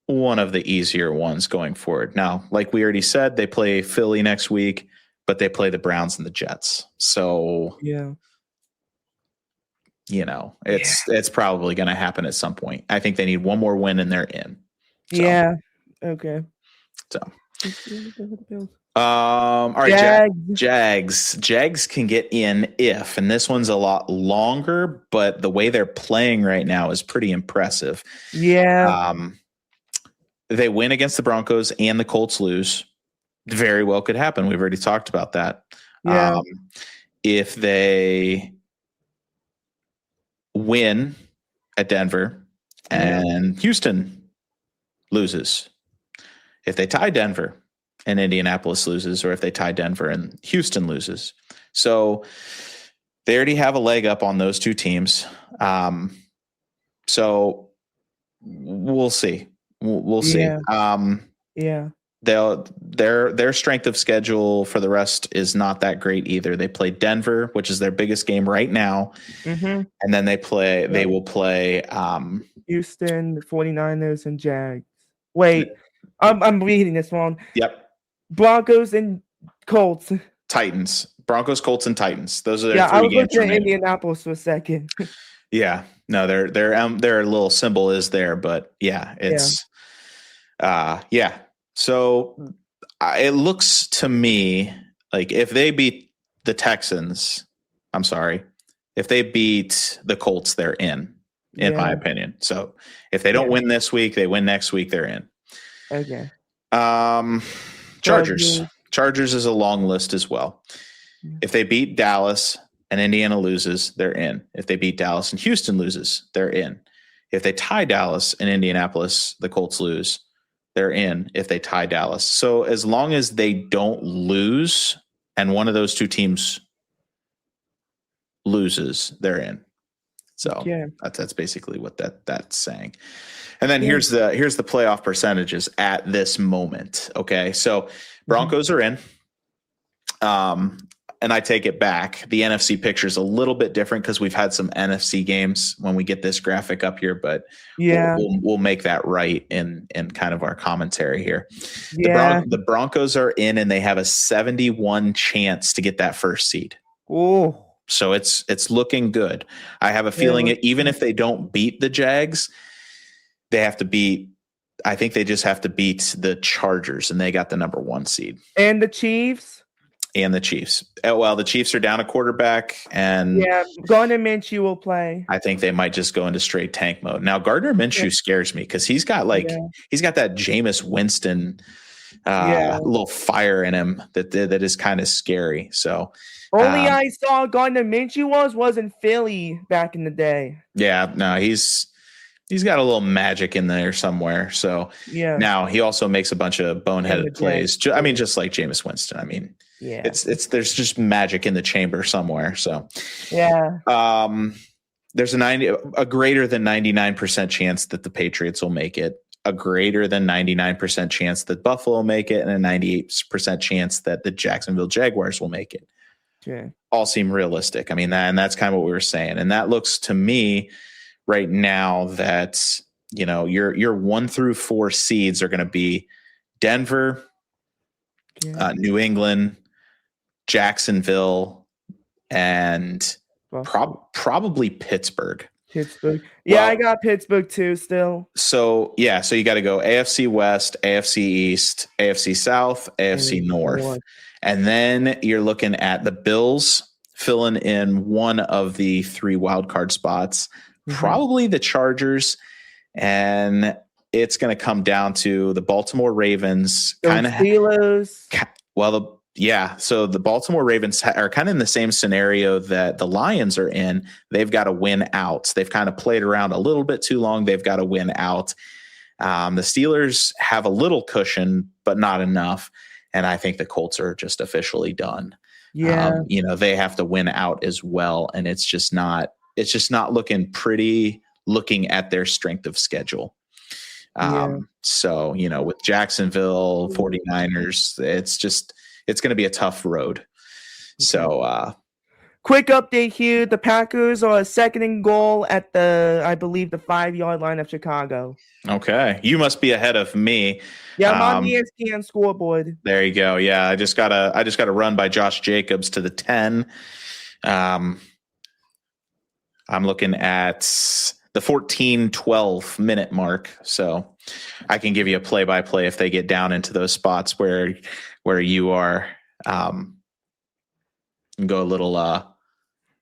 one of the easier ones going forward. Now, like we already said, they play Philly next week, but they play the Browns and the Jets. So it's probably going to happen at some point. I think they need one more win and they're in. So, yeah. Okay. So. All right, Jags can get in and this one's a lot longer, but the way they're playing right now is pretty impressive. Yeah. They win against the Broncos and the Colts lose. Very well could happen. We've already talked about that. Yeah. If they win at Denver and Houston loses, if they tie Denver and Indianapolis loses, or if they tie Denver and Houston loses. So they already have a leg up on those two teams. So we'll see. We'll see. Their strength of schedule for the rest is not that great either. They play Denver, which is their biggest game right now. Mm-hmm. And then they will play Houston, the 49ers, and Jags. Wait, I'm reading this wrong. Yep. Broncos and Colts. Titans. Broncos, Colts, and Titans. Those are their 3 games. I was looking at Indianapolis for a second. Yeah. No, their little symbol is there, but it's So it looks to me Like if they beat the Texans, I'm sorry, if they beat the Colts, they're in my opinion. So if they don't win this week, they win next week, they're in. Okay. Chargers. Chargers is a long list as well. If they beat Dallas and Indiana loses, they're in. If they beat Dallas and Houston loses, they're in. If they tie Dallas and Indianapolis, the Colts lose, they're in if they tie Dallas. So as long as they don't lose and one of those two teams loses, they're in. So that's basically what that's saying. And then here's the playoff percentages at this moment. Okay. So Broncos are in. And I take it back. The NFC picture is a little bit different because we've had some NFC games when we get this graphic up here, but we'll make that right in kind of our commentary here. The Broncos are in and they have a 71 chance to get that first seed. Oh, so it's looking good. I have a feeling even if they don't beat the Jags, they have to beat. I think they just have to beat the Chargers, and they got the number 1 seed. And the Chiefs. Well, the Chiefs are down a quarterback, and Gardner Minshew will play. I think they might just go into straight tank mode. Now, Gardner Minshew scares me because he's got that Jameis Winston little fire in him that is kind of scary. So only I saw Gardner Minshew was in Philly back in the day. Yeah, no, he's got a little magic in there somewhere. So now he also makes a bunch of boneheaded plays. I mean, just like Jameis Winston. I mean, it's there's just magic in the chamber somewhere. So there's a greater than 99% chance that the Patriots will make it, a greater than 99% chance that Buffalo will make it, and a 98% chance that the Jacksonville Jaguars will make it. All seem realistic. I mean, and that's kind of what we were saying. And that looks to me right now that, your 1 through 4 seeds are going to be Denver, New England, Jacksonville, and probably Pittsburgh. I got Pittsburgh too still. So you got to go AFC West, AFC East, AFC South, AFC North. And then you're looking at the Bills filling in one of the 3 wildcard spots. Probably the Chargers, and it's going to come down to the Baltimore Ravens. Kind of Steelers. So the Baltimore Ravens are kind of in the same scenario that the Lions are in. They've got to win out. They've kind of played around a little bit too long. They've got to win out. The Steelers have a little cushion, but not enough. And I think the Colts are just officially done. They have to win out as well, and it's just not looking pretty looking at their strength of schedule. So, with Jacksonville, 49ers, it's going to be a tough road. So, quick update here. The Packers are 2nd and goal at I believe the 5-yard line of Chicago. Okay. You must be ahead of me. Yeah, I'm on the ESPN scoreboard. There you go. Yeah. I just got a run by Josh Jacobs to the 10. I'm looking at the 14-12 minute mark. So I can give you a play-by-play if they get down into those spots where you are. And go a little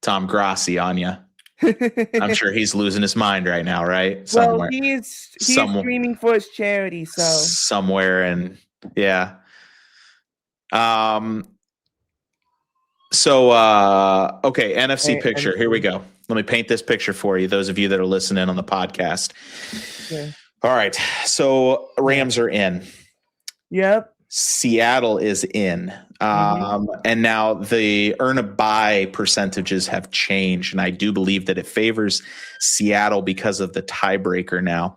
Tom Grassi on you. I'm sure he's losing his mind right now, right? Somewhere. Well, he's screaming for his charity. So somewhere, and okay, NFC picture. Here we go. Let me paint this picture for you, those of you that are listening on the podcast. Okay. All right. So Rams are in. Yep. Seattle is in. And now the earn a bye percentages have changed. And I do believe that it favors Seattle because of the tiebreaker now.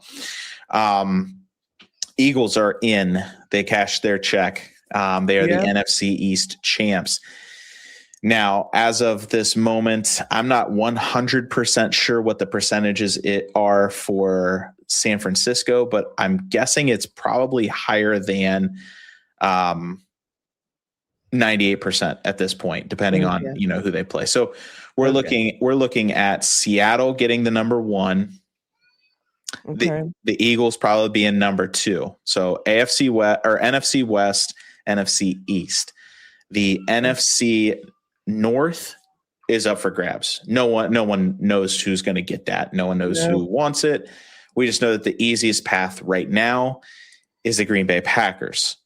Eagles are in. They cashed their check. They are the NFC East champs. Now, as of this moment, I'm not 100% sure what the percentages are for San Francisco, but I'm guessing it's probably higher than 98% at this point, depending on who they play. So we're looking at Seattle getting the number 1. Okay. The Eagles probably being number 2. So AFC West or NFC West, NFC East. the NFC North is up for grabs. No one knows who's going to get that. No one knows who wants it. We just know that the easiest path right now is the Green Bay Packers.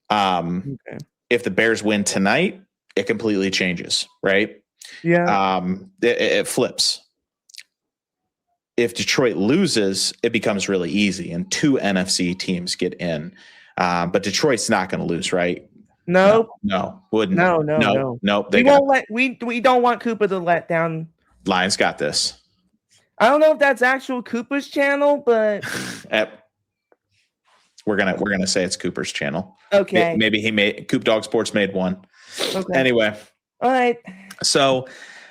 If the Bears win tonight, it completely changes, right? Yeah. It flips. If Detroit loses, it becomes really easy, and 2 NFC teams get in. But Detroit's not going to lose, right? No, wouldn't. No. We don't want Cooper to let down. Lions got this. I don't know if that's actual Cooper's channel, but we're gonna say it's Cooper's channel. Okay. Maybe he made Coop Dog Sports made one. Okay. Anyway. All right. So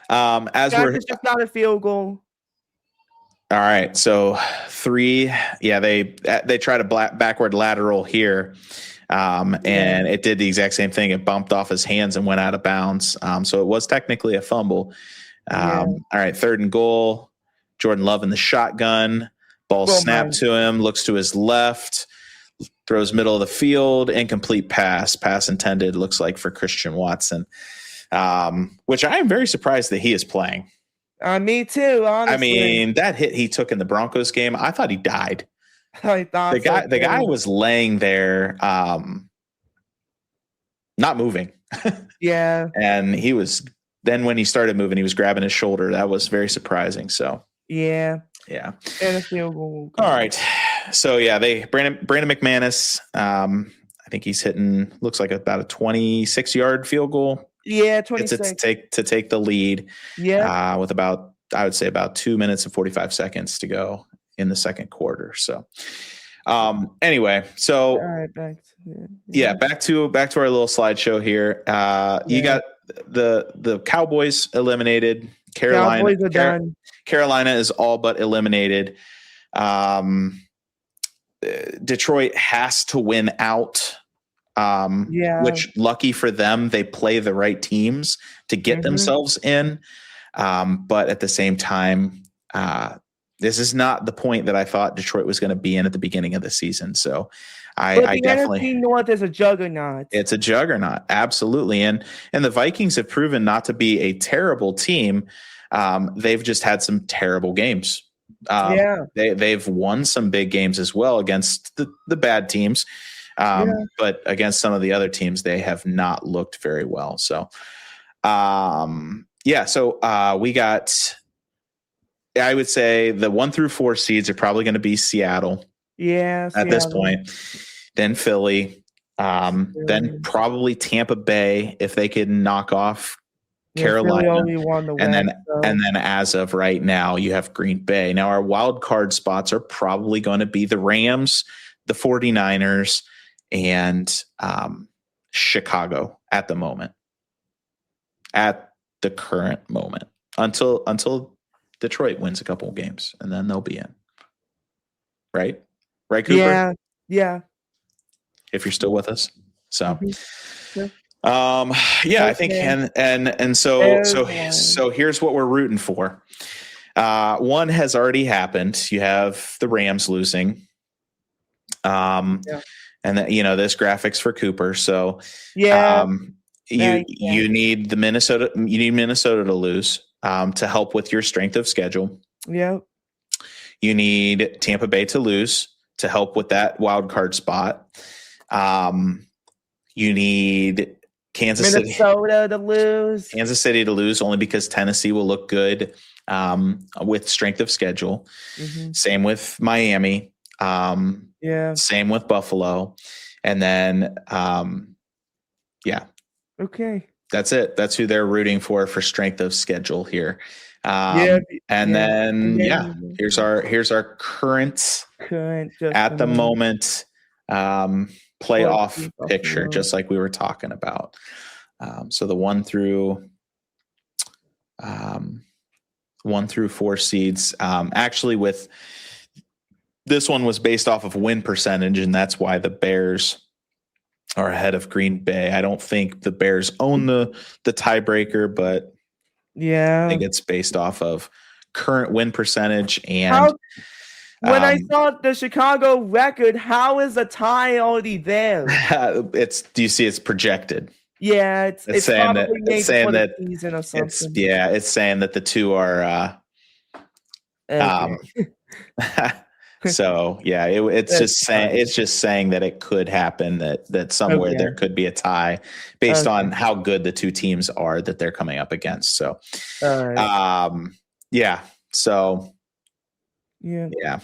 as we're just not a field goal. All right. So 3. Yeah, they tried a backward lateral here. And it did the exact same thing. It bumped off his hands and went out of bounds. So it was technically a fumble. All right, 3rd and goal. Jordan Love in the shotgun. Ball snapped to him, looks to his left, throws middle of the field, incomplete pass. Pass intended, looks like, for Christian Watson, which I am very surprised that he is playing. Me too, honestly. I mean, that hit he took in the Broncos game, I thought he died. I thought the guy was laying there, not moving. Yeah. And he was, then when he started moving, he was grabbing his shoulder. That was very surprising. So yeah. And a field goal. All right. So yeah, Brandon McManus, I think he's hitting, looks like about a 26-yard field goal. Yeah, 26. To take the lead. Yeah. With about, I would say, about 2 minutes and 45 seconds to go in the second quarter. So anyway, so all right, back to our little slideshow here. You got the Cowboys eliminated. Carolina is all but eliminated. Detroit has to win out. Which, lucky for them, they play the right teams to get themselves in. But at the same time, this is not the point that I thought Detroit was going to be in at the beginning of the season. So I definitely NFC North is a juggernaut. It's a juggernaut, absolutely. And the Vikings have proven not to be a terrible team. They've just had some terrible games. They've won some big games as well against the bad teams. But against some of the other teams, they have not looked very well. So, we got, I would say the 1 through 4 seeds are probably going to be Seattle. At this point, then Philly, then probably Tampa Bay if they can knock off Carolina, and then as of right now, you have Green Bay. Now our wild card spots are probably going to be the Rams, the 49ers, and Chicago at the moment. At the current moment, until Detroit wins a couple of games, and then they'll be in. Right, Cooper? Yeah. If you're still with us, so. Yeah. I think, and so here's what we're rooting for. One has already happened. You have the Rams losing. And then, this graphics for Cooper. So, you need Minnesota to lose, to help with your strength of schedule. Yeah. You need Tampa Bay to lose to help with that wild card spot. You need Minnesota to lose. Kansas City to lose only because Tennessee will look good with strength of schedule. Same with Miami. Same with Buffalo. And then, okay. That's it. That's who they're rooting for strength of schedule here. Here's our current at the moment playoff picture, just like we were talking about. So the 1 through 4 seeds, actually, with this one was based off of win percentage, and that's why the Bears are ahead of Green Bay. I don't think the Bears own the tiebreaker, but I think it's based off of current win percentage. And when I saw the Chicago record, how is a tie already there? Do you see it's projected? Yeah, it's saying probably that made it's saying for the that season or something. it's saying that the two are Okay. so yeah, it's just saying that it could happen, that somewhere there could be a tie based on how good the two teams are that they're coming up against. So yeah. So yeah.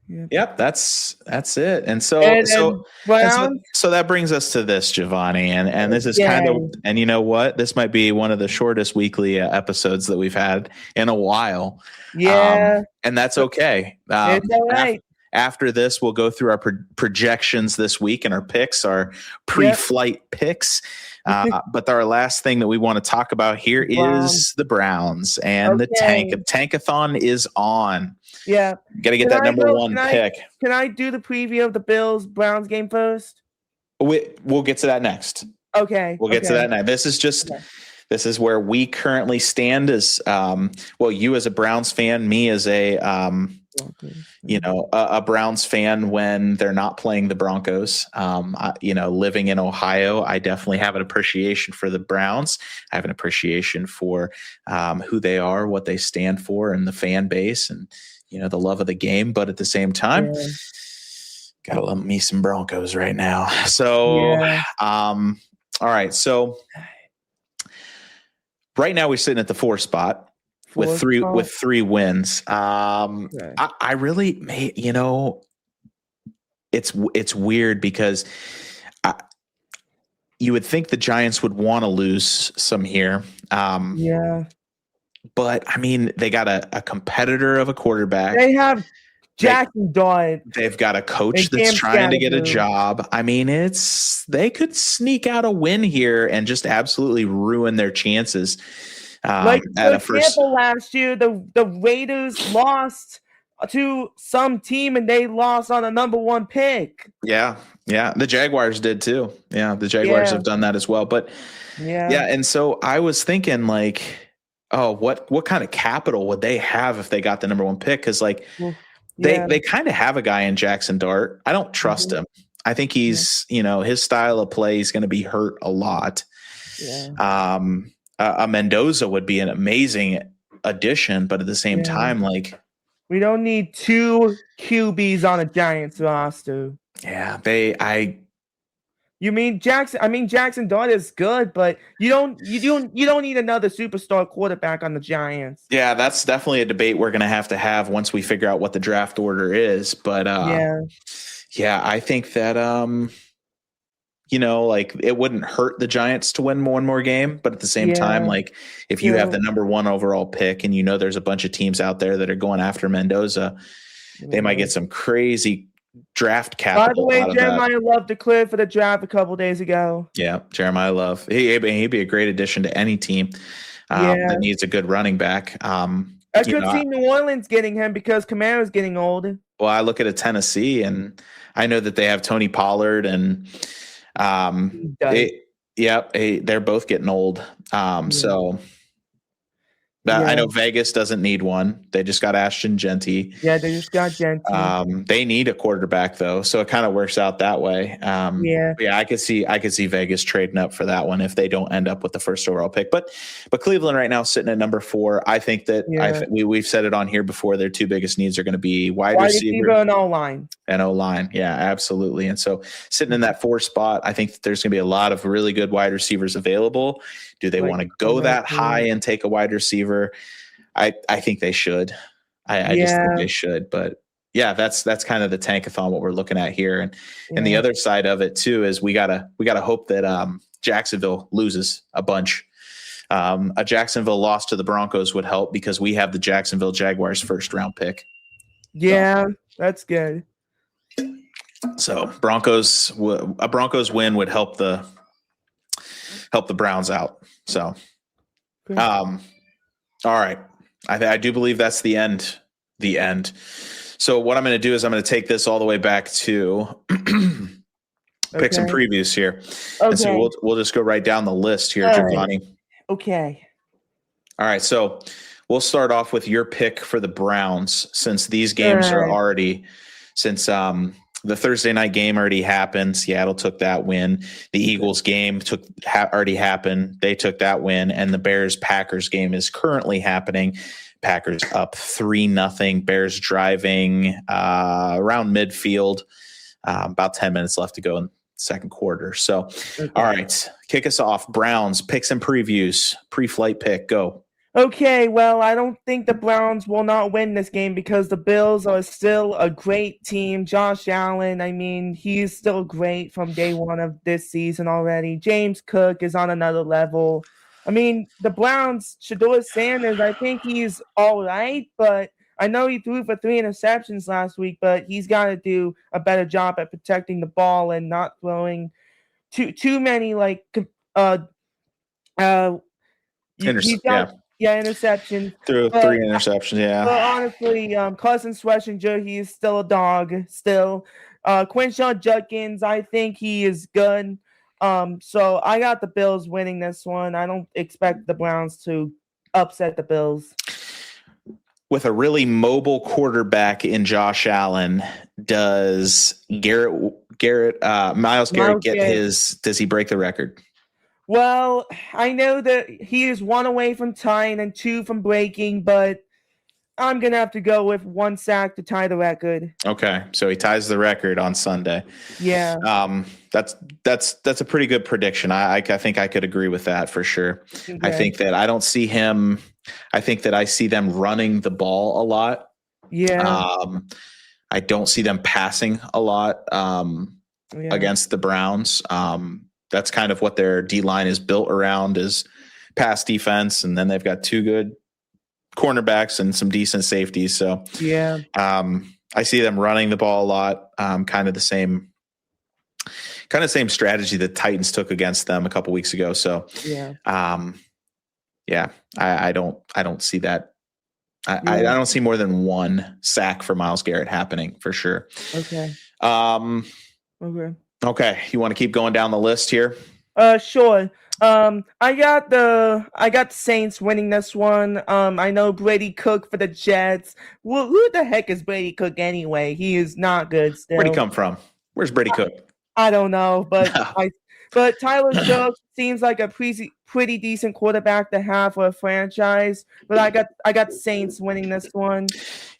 Yep, that's it. And so that brings us to this, Giovanni, and this is kind of, and you know what? This might be one of the shortest weekly episodes that we've had in a while. Yeah. And that's okay. It's all right. After this, we'll go through our projections this week and our picks, our pre-flight picks. But our last thing that we want to talk about here is the Browns and the tankathon is on. Yeah. Got to get that number one pick. Can I do the preview of the Bills-Browns game first? We'll get to that next. Okay. We'll get to that now. This is just this is where we currently stand as you as a Browns fan, me as a a Browns fan when they're not playing the Broncos. Living in Ohio, I definitely have an appreciation for the Browns. I have an appreciation for who they are, what they stand for, and the fan base, and the love of the game. But at the same time, gotta love me some Broncos right now. So, all right. So right now we're sitting at the 4 spot. With three wins. I really, it's weird because you would think the Giants would want to lose some here. But I mean, they got a competitor of a quarterback. They have Jackson Dart. They've got a coach that's trying to get a job. I mean, they could sneak out a win here and just absolutely ruin their chances. For example, last year the Raiders lost to some team and they lost on a number 1 pick. Yeah. The Jaguars did too. Yeah, the Jaguars have done that as well. But and so I was thinking what kind of capital would they have if they got the number 1 pick? Because they kind of have a guy in Jackson Dart. I don't trust him. I think he's his style of play is going to be hurt a lot. A Mendoza would be an amazing addition, but at the same time, we don't need 2 QBs on a Giants roster. Yeah, You mean Jackson? I mean Jackson Dart is good, but you don't need another superstar quarterback on the Giants. Yeah, that's definitely a debate we're going to have once we figure out what the draft order is. But I think that it wouldn't hurt the Giants to win one more game, but at the same time, if you have the number 1 overall pick and there's a bunch of teams out there that are going after Mendoza, they might get some crazy draft capital. By the way, Jeremiah Love declared for the draft a couple days ago. Yeah, Jeremiah Love. He'd be a great addition to any team that needs a good running back. I could see New Orleans getting him because Kamara's getting old. Well, I look at a Tennessee, and I know that they have Tony Pollard and they're both getting old. So I know Vegas doesn't need one. They just got Ashton Genty. Yeah, they just got Genty. They need a quarterback though, so it kind of works out that way. I could see Vegas trading up for that one if they don't end up with the first overall pick. But Cleveland right now sitting at number 4. I think that we've said it on here before. Their 2 biggest needs are going to be wide receiver and O-line. And O-line, yeah, absolutely. And so sitting in that 4 spot, I think that there's going to be a lot of really good wide receivers available. Do they want to go that high and take a wide receiver? I think they should. I just think they should. But that's kind of the tankathon what we're looking at here. And the other side of it too is we gotta hope that Jacksonville loses a bunch. A Jacksonville loss to the Broncos would help because we have the Jacksonville Jaguars first round pick. Yeah, that's good. So a Broncos win would help the Browns out. So, all right. I do believe that's the end. So what I'm going to do is I'm going to take this all the way back to picks and previews here. Okay. And so we'll just go right down the list here, Giovanni. Right. Okay. All right. So we'll start off with your pick for the Browns since these games are already, since the Thursday night game already happened. Seattle took that win. The Eagles game already happened. They took that win. And the Bears-Packers game is currently happening. Packers up 3-0. Bears driving around midfield. About 10 minutes left to go in the second quarter. So, all right, kick us off. Browns, picks and previews. Pre-flight pick, go. Okay, well, I don't think the Browns will not win this game because the Bills are still a great team. Josh Allen, I mean, he's still great from day one of this season already. James Cook is on another level. I mean, the Browns, Shedeur Sanders, I think he's all right, but I know he threw for 3 interceptions last week, but he's got to do a better job at protecting the ball and not throwing too many, like, interceptions. Threw 3 interceptions, yeah. But honestly, Cousin Schwessinger, he is still a dog. Still. Quinshon Judkins, I think he is good. So I got the Bills winning this one. I don't expect the Browns to upset the Bills. With a really mobile quarterback in Josh Allen, does Miles Garrett does he break the record? Well, I know that he is 1 away from tying and 2 from breaking, but I'm going to have to go with 1 sack to tie the record. Okay, so he ties the record on Sunday. Yeah. That's a pretty good prediction. I think I could agree with that for sure. Okay. I think that I don't see him. I think that I see them running the ball a lot. Yeah. I don't see them passing a lot against the Browns. That's kind of what their D-line is built around, is pass defense, and then they've got 2 good cornerbacks and some decent safeties. So yeah, I see them running the ball a lot. Kind of the same strategy that Titans took against them a couple weeks ago. So I don't see that. I don't see more than 1 sack for Myles Garrett happening for sure. Okay. Okay. You want to keep going down the list here? Sure. I got the Saints winning this one. I know Brady Cook for the Jets. Well, who the heck is Brady Cook anyway? He is not good still. Where'd he come from? Where's Brady Cook? I don't know, but but Tyler Shough seems like a pretty decent quarterback to have for a franchise. But I got Saints winning this one.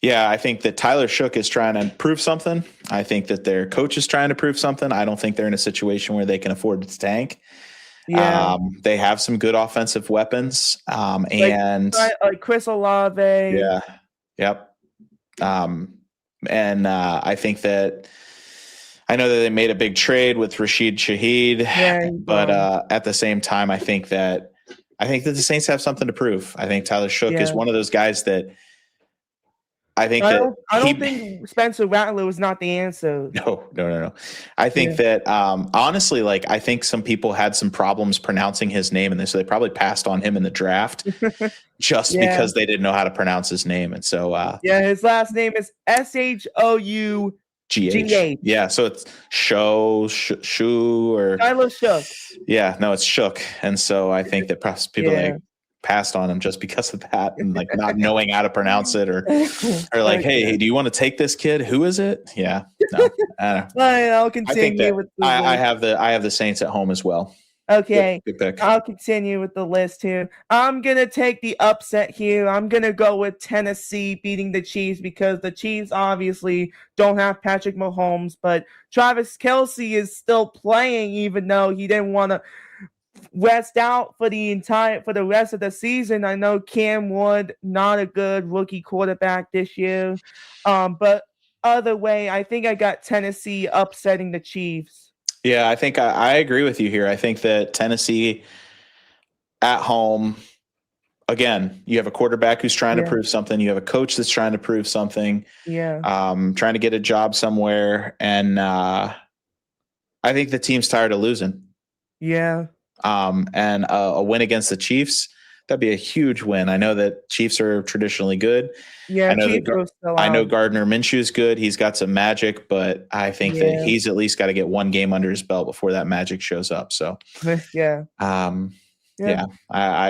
Yeah, I think that Tyler Shough is trying to prove something. I think that their coach is trying to prove something. I don't think they're in a situation where they can afford to tank. Yeah. They have some good offensive weapons. And like Chris Olave. Yeah. Yep. And I think that I know that they made a big trade with Rashid Shaheed, but at the same time, I think that the Saints have something to prove. I think Tyler Shough is one of those guys that I don't think Spencer Rattler was not the answer. No. I think that honestly, like, I think some people had some problems pronouncing his name, and so they probably passed on him in the draft just because they didn't know how to pronounce his name. And so his last name is Shoughgh. Yeah, so it's Shough or Tyler Shough. Yeah, no, it's Shook. And so I think that people passed on him just because of that, and like not knowing how to pronounce it, or like, hey, do you want to take this kid? Who is it? Yeah, no, I'll continue with the I have the Saints at home as well. Okay, good pick. I'll continue with the list here. I'm gonna take the upset here. I'm gonna go with Tennessee beating the Chiefs because the Chiefs obviously don't have Patrick Mahomes, but Travis Kelce is still playing, even though he didn't want to rest out for the rest of the season. I know Cam Wood, not a good rookie quarterback this year, but other way, I think I got Tennessee upsetting the Chiefs. Yeah, I think I agree with you here. I think that Tennessee at home, again, you have a quarterback who's trying to prove something. You have a coach that's trying to prove something. Yeah. Trying to get a job somewhere, and I think the team's tired of losing. Yeah. And a win against the Chiefs, that'd be a huge win. I know that Chiefs are traditionally good. Yeah, I know Gardner Minshew is good. He's got some magic, but I think that he's at least got to get 1 game under his belt before that magic shows up. So, I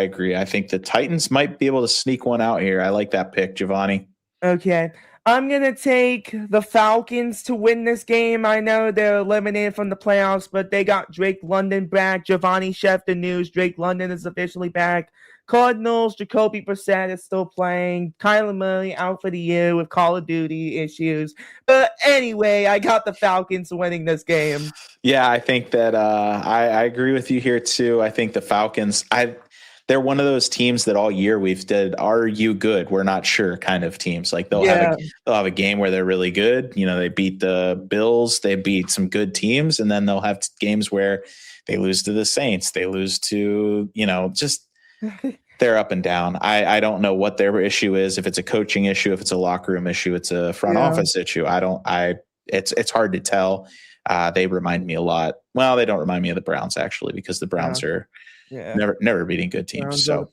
agree. I think the Titans might be able to sneak one out here. I like that pick, Giovanni. Okay. I'm going to take the Falcons to win this game. I know they're eliminated from the playoffs, but they got Drake London back. Giovanni Schefter news. Drake London is officially back. Cardinals, Jacoby Brissett is still playing. Kyler Murray out for the year with Call of Duty issues. But anyway, I got the Falcons winning this game. Yeah, I think that I agree with you here too. I think the Falcons, they're one of those teams that all year we've did, are you good? We're not sure kind of teams. Like they'll have a game where they're really good. You know, they beat the Bills, they beat some good teams, and then they'll have games where they lose to the Saints, they lose to, just they're up and down. I don't know what their issue is. If it's a coaching issue, if it's a locker room issue, it's a front office issue. It's hard to tell. They remind me a lot. Well, they don't remind me of the Browns actually, because the Browns are never beating good teams. So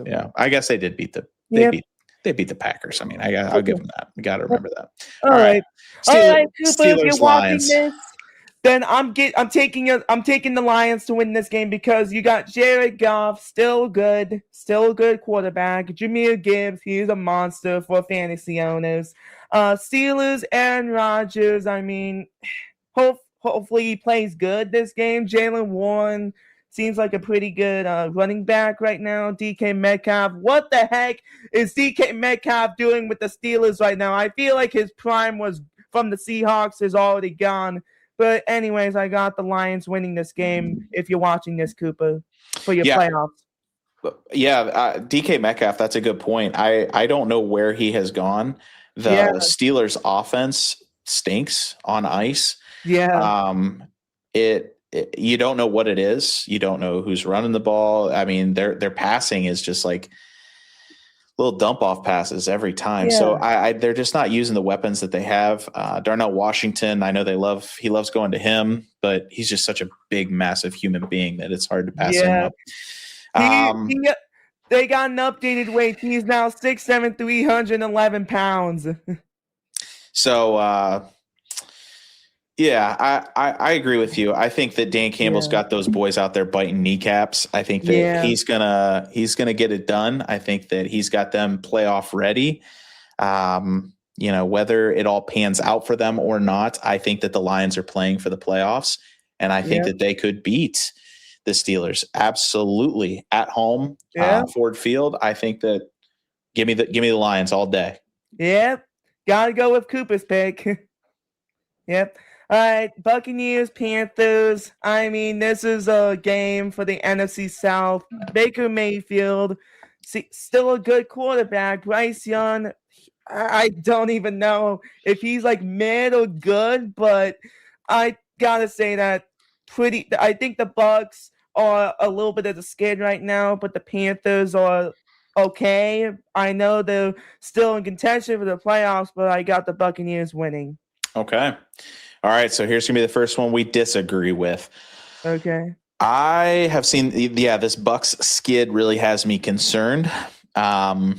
yeah, I guess they did beat they beat the Packers. I mean, I'll give them that. We got to remember that. All right. Cooper, Steelers, if you're watching this, then I'm taking the Lions to win this game because you got Jared Goff, still a good quarterback. Jahmyr Gibbs, he's a monster for fantasy owners. Steelers, Aaron Rodgers. I mean, hopefully he plays good this game. Jaylen Warren seems like a pretty good running back right now. DK Metcalf. What the heck is DK Metcalf doing with the Steelers right now? I feel like his prime was from the Seahawks is already gone. But anyways, I got the Lions winning this game if you're watching this, Cooper, for your playoffs. Yeah, DK Metcalf, that's a good point. I don't know where he has gone. The Steelers offense stinks on ice. Yeah. You don't know what it is. You don't know who's running the ball. I mean, their passing is just like little dump off passes every time. Yeah. So they're just not using the weapons that they have. Darnell Washington, I know he loves going to him, but he's just such a big, massive human being that it's hard to pass him up. They got an updated weight. He's now 6'7", 311 pounds. So, yeah, I agree with you. I think that Dan Campbell's got those boys out there biting kneecaps. I think that he's gonna get it done. I think that he's got them playoff ready. Whether it all pans out for them or not, I think that the Lions are playing for the playoffs, and I think that they could beat the Steelers absolutely at home, Ford Field. I think that give me the Lions all day. Yep, gotta go with Cooper's pick. Yep. All right, Buccaneers, Panthers. I mean, this is a game for the NFC South. Baker Mayfield, still a good quarterback. Bryce Young, I don't even know if he's like mid or good, but I gotta say that I think the Bucs are a little bit of the skid right now, but the Panthers are okay. I know they're still in contention for the playoffs, but I got the Buccaneers winning. Okay. All right, so here's going to be the first one we disagree with. Okay. I have seen, this Bucs skid really has me concerned. And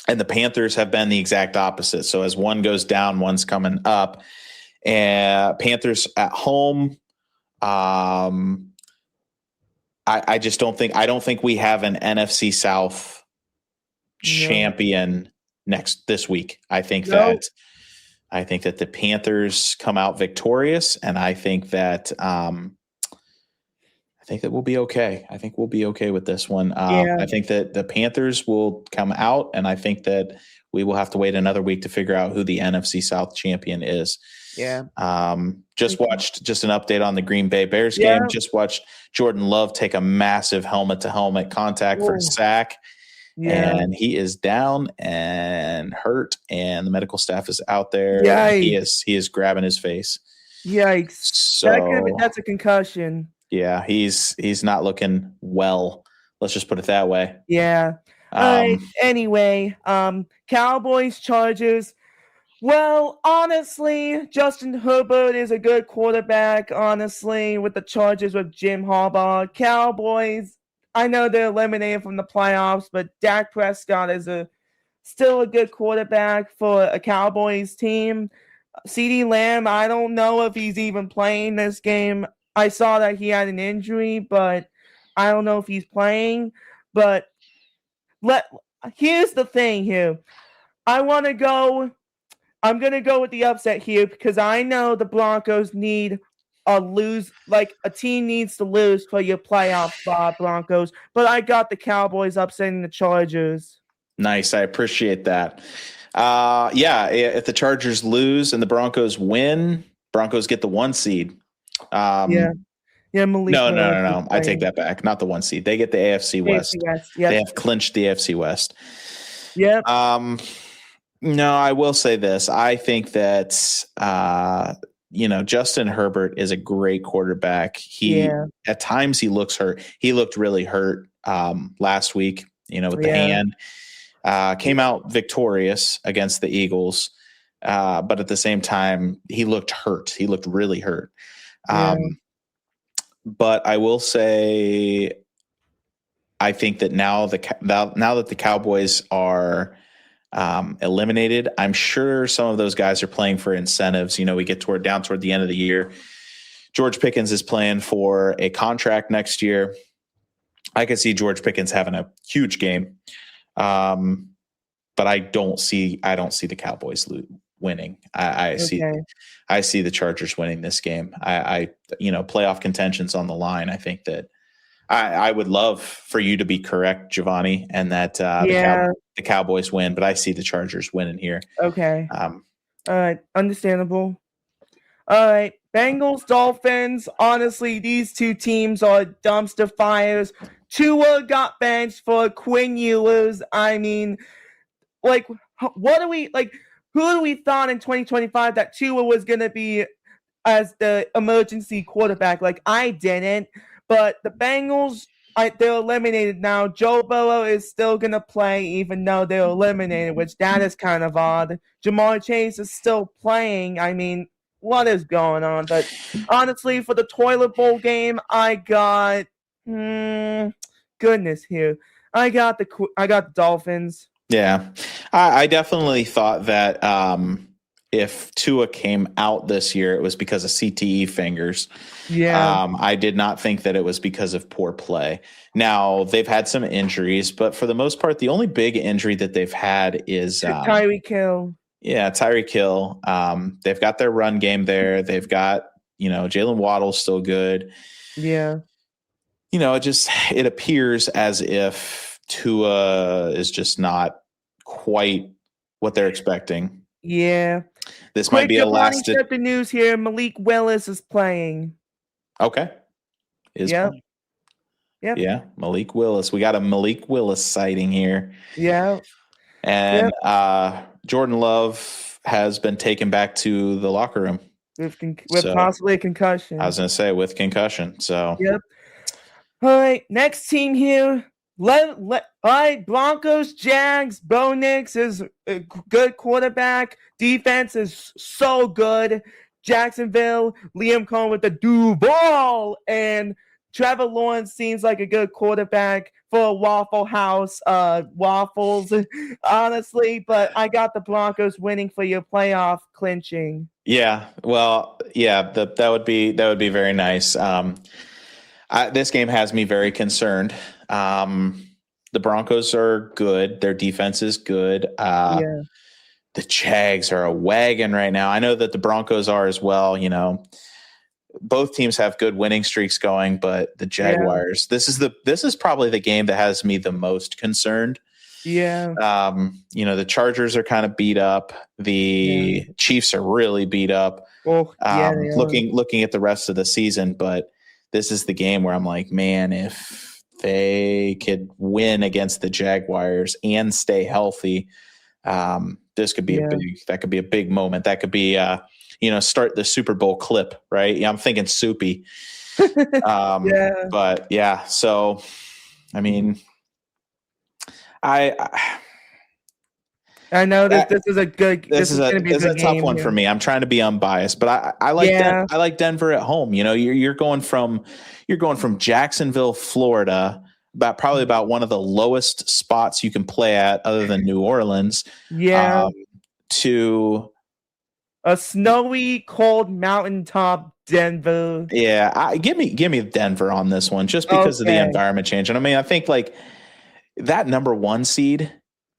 the Panthers have been the exact opposite. So as one goes down, one's coming up. And Panthers at home, I just don't think we have an NFC South champion this week. I think that the Panthers come out victorious, and I think that we'll be okay. I think we'll be okay with this one. I think that the Panthers will come out, and I think that we will have to wait another week to figure out who the NFC South champion is. Yeah. Just watched an update on the Green Bay Bears game. Just watched Jordan Love take a massive helmet-to-helmet contact for a sack. Yeah. And he is down and hurt, and the medical staff is out there. He is grabbing his face. Yikes! So that's a concussion. Yeah, he's not looking well. Let's just put it that way. Yeah. Anyway, Cowboys, Chargers. Well, honestly, Justin Herbert is a good quarterback. Honestly, with the Chargers with Jim Harbaugh, Cowboys. I know they're eliminated from the playoffs, but Dak Prescott is still a good quarterback for a Cowboys team. CeeDee Lamb, I don't know if he's even playing this game. I saw that he had an injury, but I don't know if he's playing. But here's the thing here. I want to go I'm going to go with the upset here because I know the Broncos need a team needs to lose for your playoff spot, Broncos. But I got the Cowboys upsetting the Chargers. Nice. I appreciate that. If the Chargers lose and the Broncos win, Broncos get the 1 seed. Malik. No. I take that back. Not the 1 seed. They get the AFC West. Yep. They have clinched the AFC West. Yep. No, I will say this. I think that Justin Herbert is a great quarterback. At times he looks hurt. He looked really hurt last week, with the hand. Came out victorious against the Eagles. But at the same time, he looked hurt. He looked really hurt. But I will say, I think that now that the Cowboys are eliminated, I'm sure some of those guys are playing for incentives. We get toward the end of the year. George Pickens is playing for a contract next year. I could see George Pickens having a huge game. But I don't see the Cowboys winning. I see the Chargers winning this game. Playoff contention's on the line. I think that I would love for you to be correct, Giovanni, and that the Cowboys win, but I see the Chargers winning here. Okay. All right. Understandable. All right. Bengals, Dolphins. Honestly, these two teams are dumpster fires. Tua got benched for Quinn Ewers. I mean, who do we thought in 2025 that Tua was going to be as the emergency quarterback? I didn't. But the Bengals, they're eliminated now. Joe Burrow is still going to play even though they're eliminated, which that is kind of odd. Jamar Chase is still playing. I mean, what is going on? But honestly, for the Toilet Bowl game, I got goodness here. I got the Dolphins. Yeah, I definitely thought that if Tua came out this year, it was because of CTE fingers. Yeah. I did not think that it was because of poor play. Now, they've had some injuries, but for the most part, the only big injury that they've had is Tyreek Hill. Yeah, Tyreek Hill. They've got their run game there. They've got, Jalen Waddle's still good. Yeah. It appears as if Tua is just not quite what they're expecting. Yeah. This might be a last. The news here. Malik Willis is playing. Okay. Yep. Yeah, Malik Willis. We got a Malik Willis sighting here. Yeah. And Jordan Love has been taken back to the locker room with possibly a concussion. I was going to say with concussion. So. Yep. All right. Next team here. All right, Broncos, Jags. Bo Nix is a good quarterback. Defense is so good. Jacksonville, Liam Cohen with the Duval, and Trevor Lawrence seems like a good quarterback for a Waffle House waffles, honestly. But I got the Broncos winning for your playoff clinching. Yeah, well, yeah, that would be very nice. This game has me very concerned. The Broncos are good. Their defense is good. The Jags are a wagon right now. I know that the Broncos are as well. Both teams have good winning streaks going, but the Jaguars, this is probably the game that has me the most concerned. Yeah. The Chargers are kind of beat up. The Chiefs are really beat up. Well, looking at the rest of the season, but this is the game where I'm like, man, if they could win against the Jaguars and stay healthy, this could be a big moment. That could be, start the Super Bowl clip, right? Yeah, I'm thinking soupy. But yeah, so, I mean, I know this is a good. This is a tough one for me. I'm trying to be unbiased, but I like Denver at home. You're going from Jacksonville, Florida, probably about one of the lowest spots you can play at, other than New Orleans. Yeah. To a snowy, cold mountaintop Denver. Yeah, give me Denver on this one, just because of the environment change. And I mean, I think that number 1 seed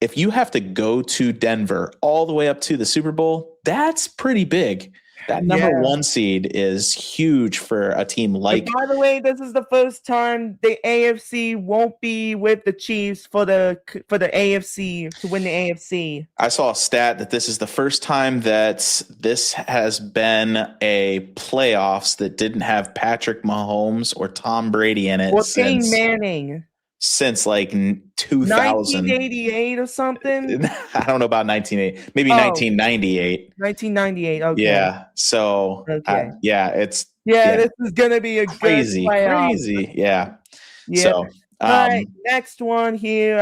if you have to go to Denver all the way up to the Super Bowl, that's pretty big. That number one seed is huge for a team like. And by the way, this is the first time the AFC won't be with the Chiefs for the AFC to win the AFC. I saw a stat that this is the first time that this has been a playoffs that didn't have Patrick Mahomes or Tom Brady in it. Or Peyton Manning. Since like 2000. 1988 or something? I don't know about 1980. Maybe 1998. 1998, okay. Yeah, so okay. This is going to be a crazy, good playoff. Crazy, yeah. So, all right, next one here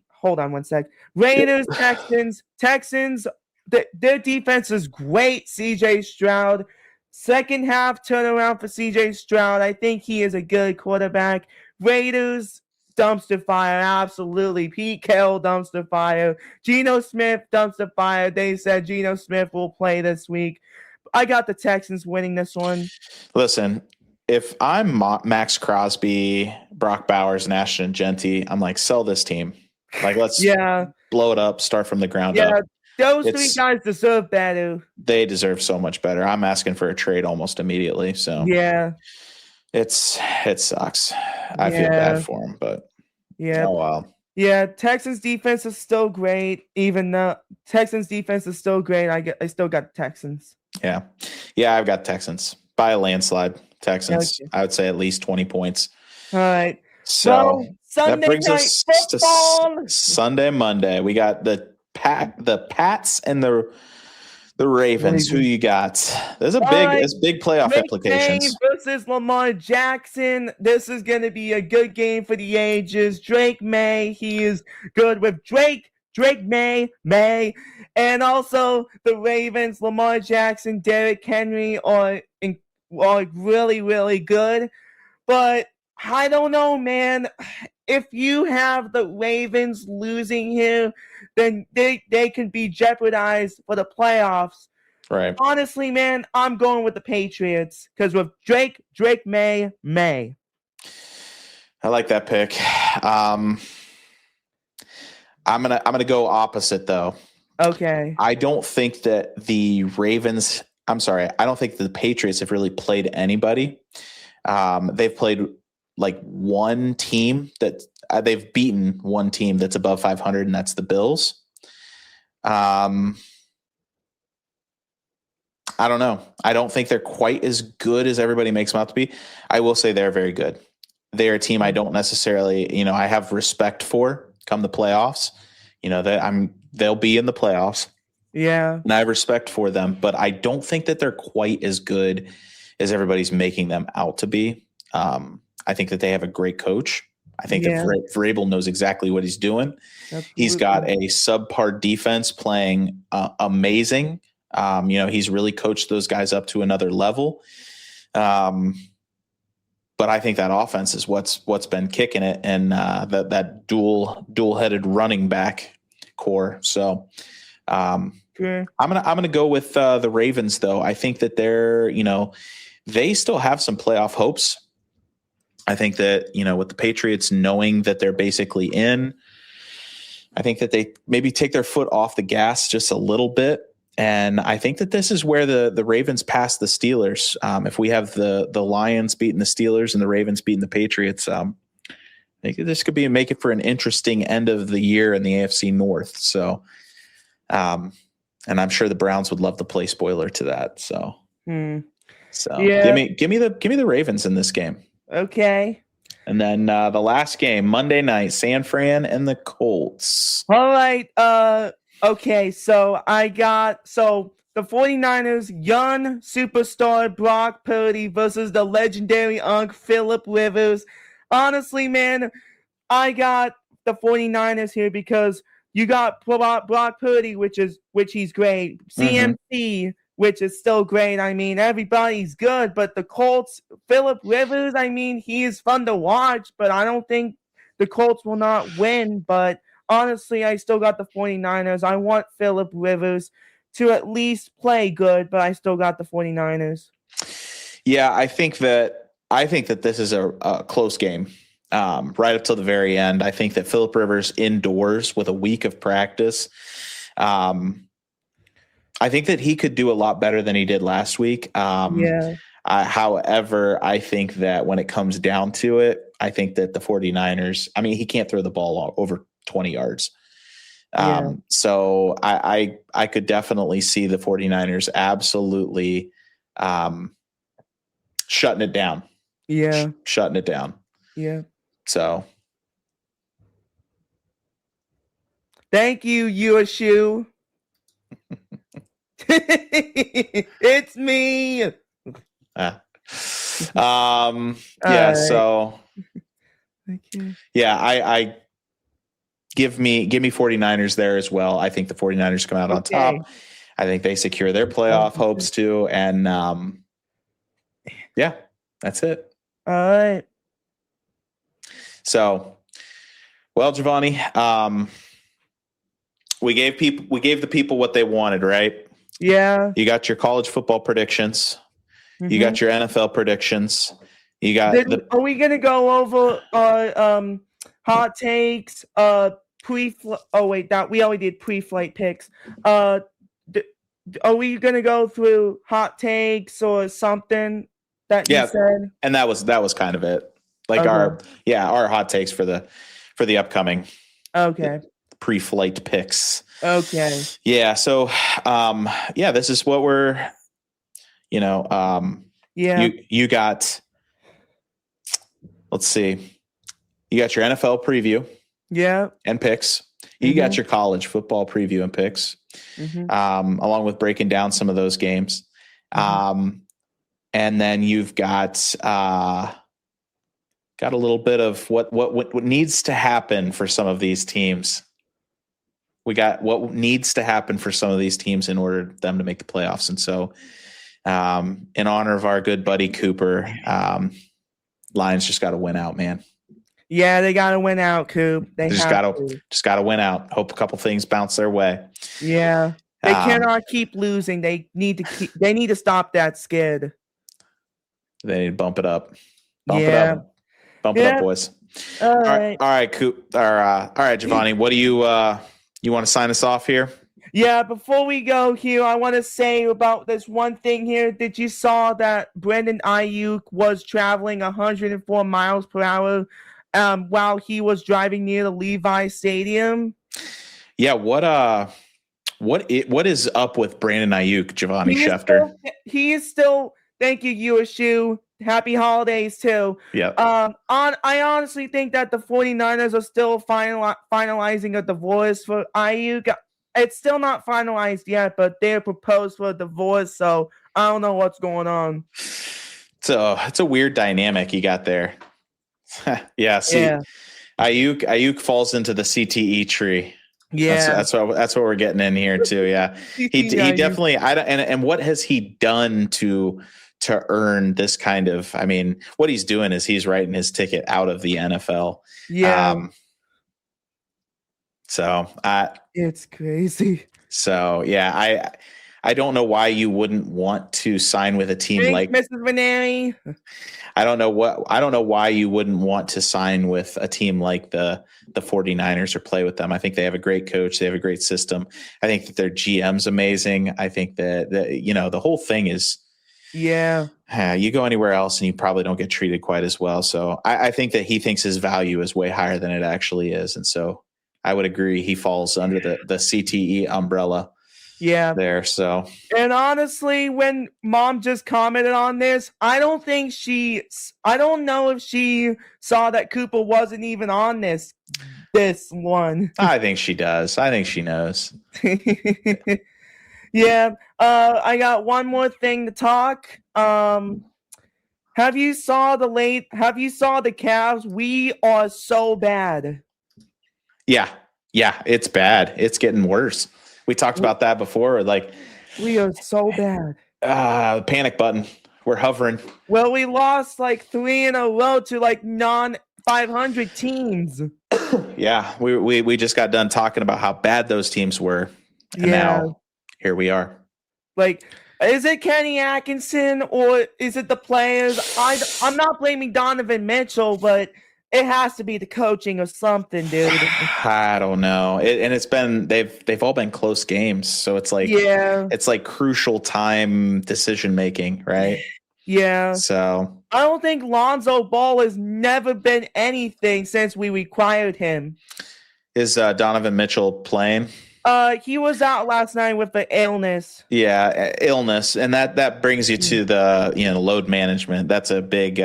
hold on one sec. Raiders, Texans. Texans, their defense is great. CJ Stroud. Second half turnaround for CJ Stroud. I think he is a good quarterback. Raiders, dumpster fire, absolutely. Pete Carroll, dumpster fire. Geno Smith, dumpster fire. They said Geno Smith will play this week. I got the Texans winning this one. Listen, if I'm Max Crosby, Brock Bowers, and Ashton Genty, I'm like, sell this team. Like, let's blow it up, start from the ground up. Those three guys deserve better. They deserve so much better. I'm asking for a trade almost immediately. So it sucks. I feel bad for him, but oh well. Yeah, Texans defense is still great. Even though Texans defense is still great, I still got Texans. Yeah, I've got Texans by a landslide. Texans, I would say at least 20 points. All right. So Sunday that brings night us football. to Sunday, Monday. We got the Pats and the Ravens. Who you got? There's a big playoff Drake implications. May versus Lamar Jackson. This is going to be a good game for the ages. Drake May, he is good with Drake May, and also the Ravens. Lamar Jackson, Derrick Henry are really, really good, but I don't know, man. If you have the Ravens losing here, then they can be jeopardized for the playoffs. Right. Honestly, man, I'm going with the Patriots because with Drake May. I like that pick. I'm gonna go opposite though. Okay. I don't think that the Ravens. I'm sorry. I don't think the Patriots have really played anybody. They've played like one team that they've beaten one team that's above 500, and that's the Bills. I don't know. I don't think they're quite as good as everybody makes them out to be. I will say they're very good. They're a team I don't necessarily, I have respect for come the playoffs. They'll be in the playoffs. Yeah. And I have respect for them, but I don't think that they're quite as good as everybody's making them out to be. I think that they have a great coach. I think that Vrabel knows exactly what he's doing. Absolutely. He's got a subpar defense playing amazing. He's really coached those guys up to another level. But I think that offense is what's been kicking it, and that dual-headed running back core. So I'm gonna go with the Ravens, though. I think that they still have some playoff hopes. I think that, with the Patriots knowing that they're basically in, I think that they maybe take their foot off the gas just a little bit. And I think that this is where the Ravens pass the Steelers. If we have the Lions beating the Steelers and the Ravens beating the Patriots, I think this could make it for an interesting end of the year in the AFC North. So, and I'm sure the Browns would love to play spoiler to that. So, give me the Ravens in this game. Okay. And then the last game, Monday night, San Fran and the Colts. All right. Okay, so the 49ers, young superstar Brock Purdy versus the legendary Phillip Rivers. Honestly, man, I got the 49ers here because you got Brock Purdy, which he's great. CMC, which is still great. I mean, everybody's good, but the Colts, Phillip Rivers, he is fun to watch, but I don't think the Colts will not win. But honestly, I still got the 49ers. I want Phillip Rivers to at least play good, but I still got the 49ers. Yeah, I think that this is a close game. right up till the very end. I think that Phillip Rivers indoors with a week of practice, I think that he could do a lot better than he did last week. However, I think that when it comes down to it, I think that the 49ers, I mean, he can't throw the ball over 20 yards. So I could definitely see the 49ers absolutely shutting it down. Shutting it down. So thank you, USU. It's me. So I give me 49ers there as well. I think the 49ers come out on top. I think they secure their playoff hopes too. And that's it. All right. So, well, Giovanni, we gave the people what they wanted, right? Yeah. You got your college football predictions. Mm-hmm. You got your NFL predictions. You got. Are we gonna go over hot takes? We already did pre-flight picks. Are we gonna go through hot takes or something that you said? And that was kind of it. Like our hot takes for the upcoming pre-flight picks. Okay. Yeah. So this is what we're you got, let's see. You got your NFL preview. Yeah. And picks. You got your college football preview and picks. Along with breaking down some of those games. And then you've got a little bit of what needs to happen for some of these teams. We got what needs to happen for some of these teams in order for them to make the playoffs. And so in honor of our good buddy Cooper, Lions just got to win out, man. Yeah, they got to win out, Coop. They just got to win out. Hope a couple things bounce their way. Yeah. They cannot keep losing. They need to stop that skid. They need to bump it up. Bump it up, boys. All right, Coop. All right, Giovanni. What do you want to sign us off here? Yeah, before we go here, I want to say about this one thing here. Did you saw that Brandon Ayuk was traveling 104 miles per hour while he was driving near the Levi Stadium? Yeah, what is up with Brandon Ayuk, Giovanni Schefter? He is still. Thank you, USU. Happy holidays too. Yeah. I honestly think that the 49ers are still finalizing a divorce for Ayuk. It's still not finalized yet, but they're proposed for a divorce, so I don't know what's going on. So it's a weird dynamic you got there. Ayuk falls into the CTE tree. Yeah, that's what we're getting in here too. Yeah, he definitely. And what has he done to earn this kind of? I mean, what he's doing is he's writing his ticket out of the NFL. Yeah. It's crazy. So yeah, I don't know why you wouldn't want to sign with a team like Mrs. Veneri. I don't know why you wouldn't want to sign with a team like the 49ers or play with them. I think they have a great coach. They have a great system. I think that their GM's amazing. I think that the whole thing is, you go anywhere else and you probably don't get treated quite as well. So I think that he thinks his value is way higher than it actually is. And so I would agree he falls under the CTE umbrella. Yeah. There. So, and honestly, when Mom just commented on this, I don't know if she saw that Cooper wasn't even on this one. I think she does. I think she knows. Yeah. I got one more thing to talk. Have you saw the Cavs? We are so bad. Yeah, it's bad. It's getting worse. We talked about that before. Like, we are so bad. Panic button. We're hovering. Well, we lost like 3 in a row to like non-500 teams. Yeah, we just got done talking about how bad those teams were, and now here we are. Like, is it Kenny Atkinson or is it the players? I'm not blaming Donovan Mitchell, but It has to be the coaching or something, dude. I don't know. And it's been they've all been close games, so it's like it's like crucial time decision making, right? Yeah. So I don't think Lonzo Ball has never been anything since we required him. Is Donovan Mitchell playing? He was out last night with the illness. Yeah, illness, and that brings you to the load management. That's a big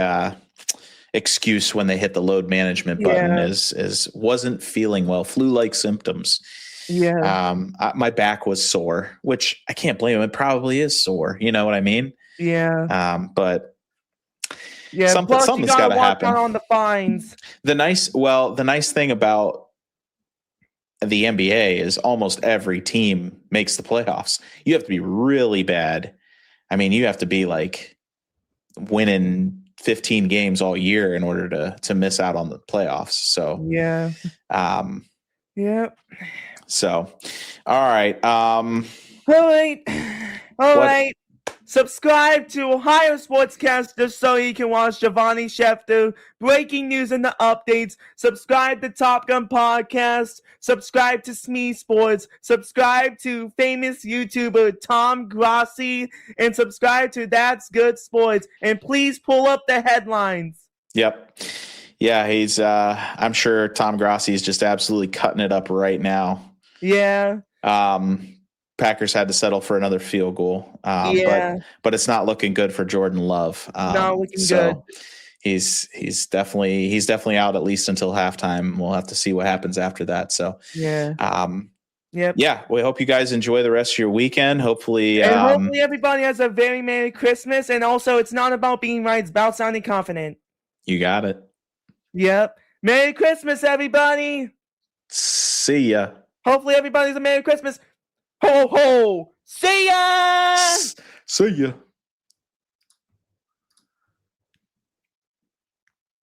excuse when they hit the load management button. Is wasn't feeling well, flu-like symptoms. Yeah. My back was sore, which I can't blame him. It probably is sore. You know what I mean? Yeah. But yeah, something's got to happen on the fines. The nice thing about the NBA is almost every team makes the playoffs. You have to be really bad. I mean, you have to be like winning 15 games all year in order to miss out on the playoffs. So yeah. So all right. All right. Subscribe to Ohio Sportscaster so you can watch Giovanni Schefter, breaking news and the updates. Subscribe to Top Gun Podcast. Subscribe to Smee Sports. Subscribe to famous YouTuber Tom Grossi. And subscribe to That's Good Sports. And please pull up the headlines. Yep. Yeah, he's I'm sure Tom Grossi is just absolutely cutting it up right now. Yeah. Packers had to settle for another field goal. But it's not looking good for Jordan Love. Not looking good. He's definitely out at least until halftime. We'll have to see what happens after that. So yeah, we hope you guys enjoy the rest of your weekend. Hopefully everybody has a very Merry Christmas. And also, it's not about being right, it's about sounding confident. You got it. Yep. Merry Christmas, everybody. See ya. Hopefully everybody's a Merry Christmas. Ho, ho. See ya! See ya.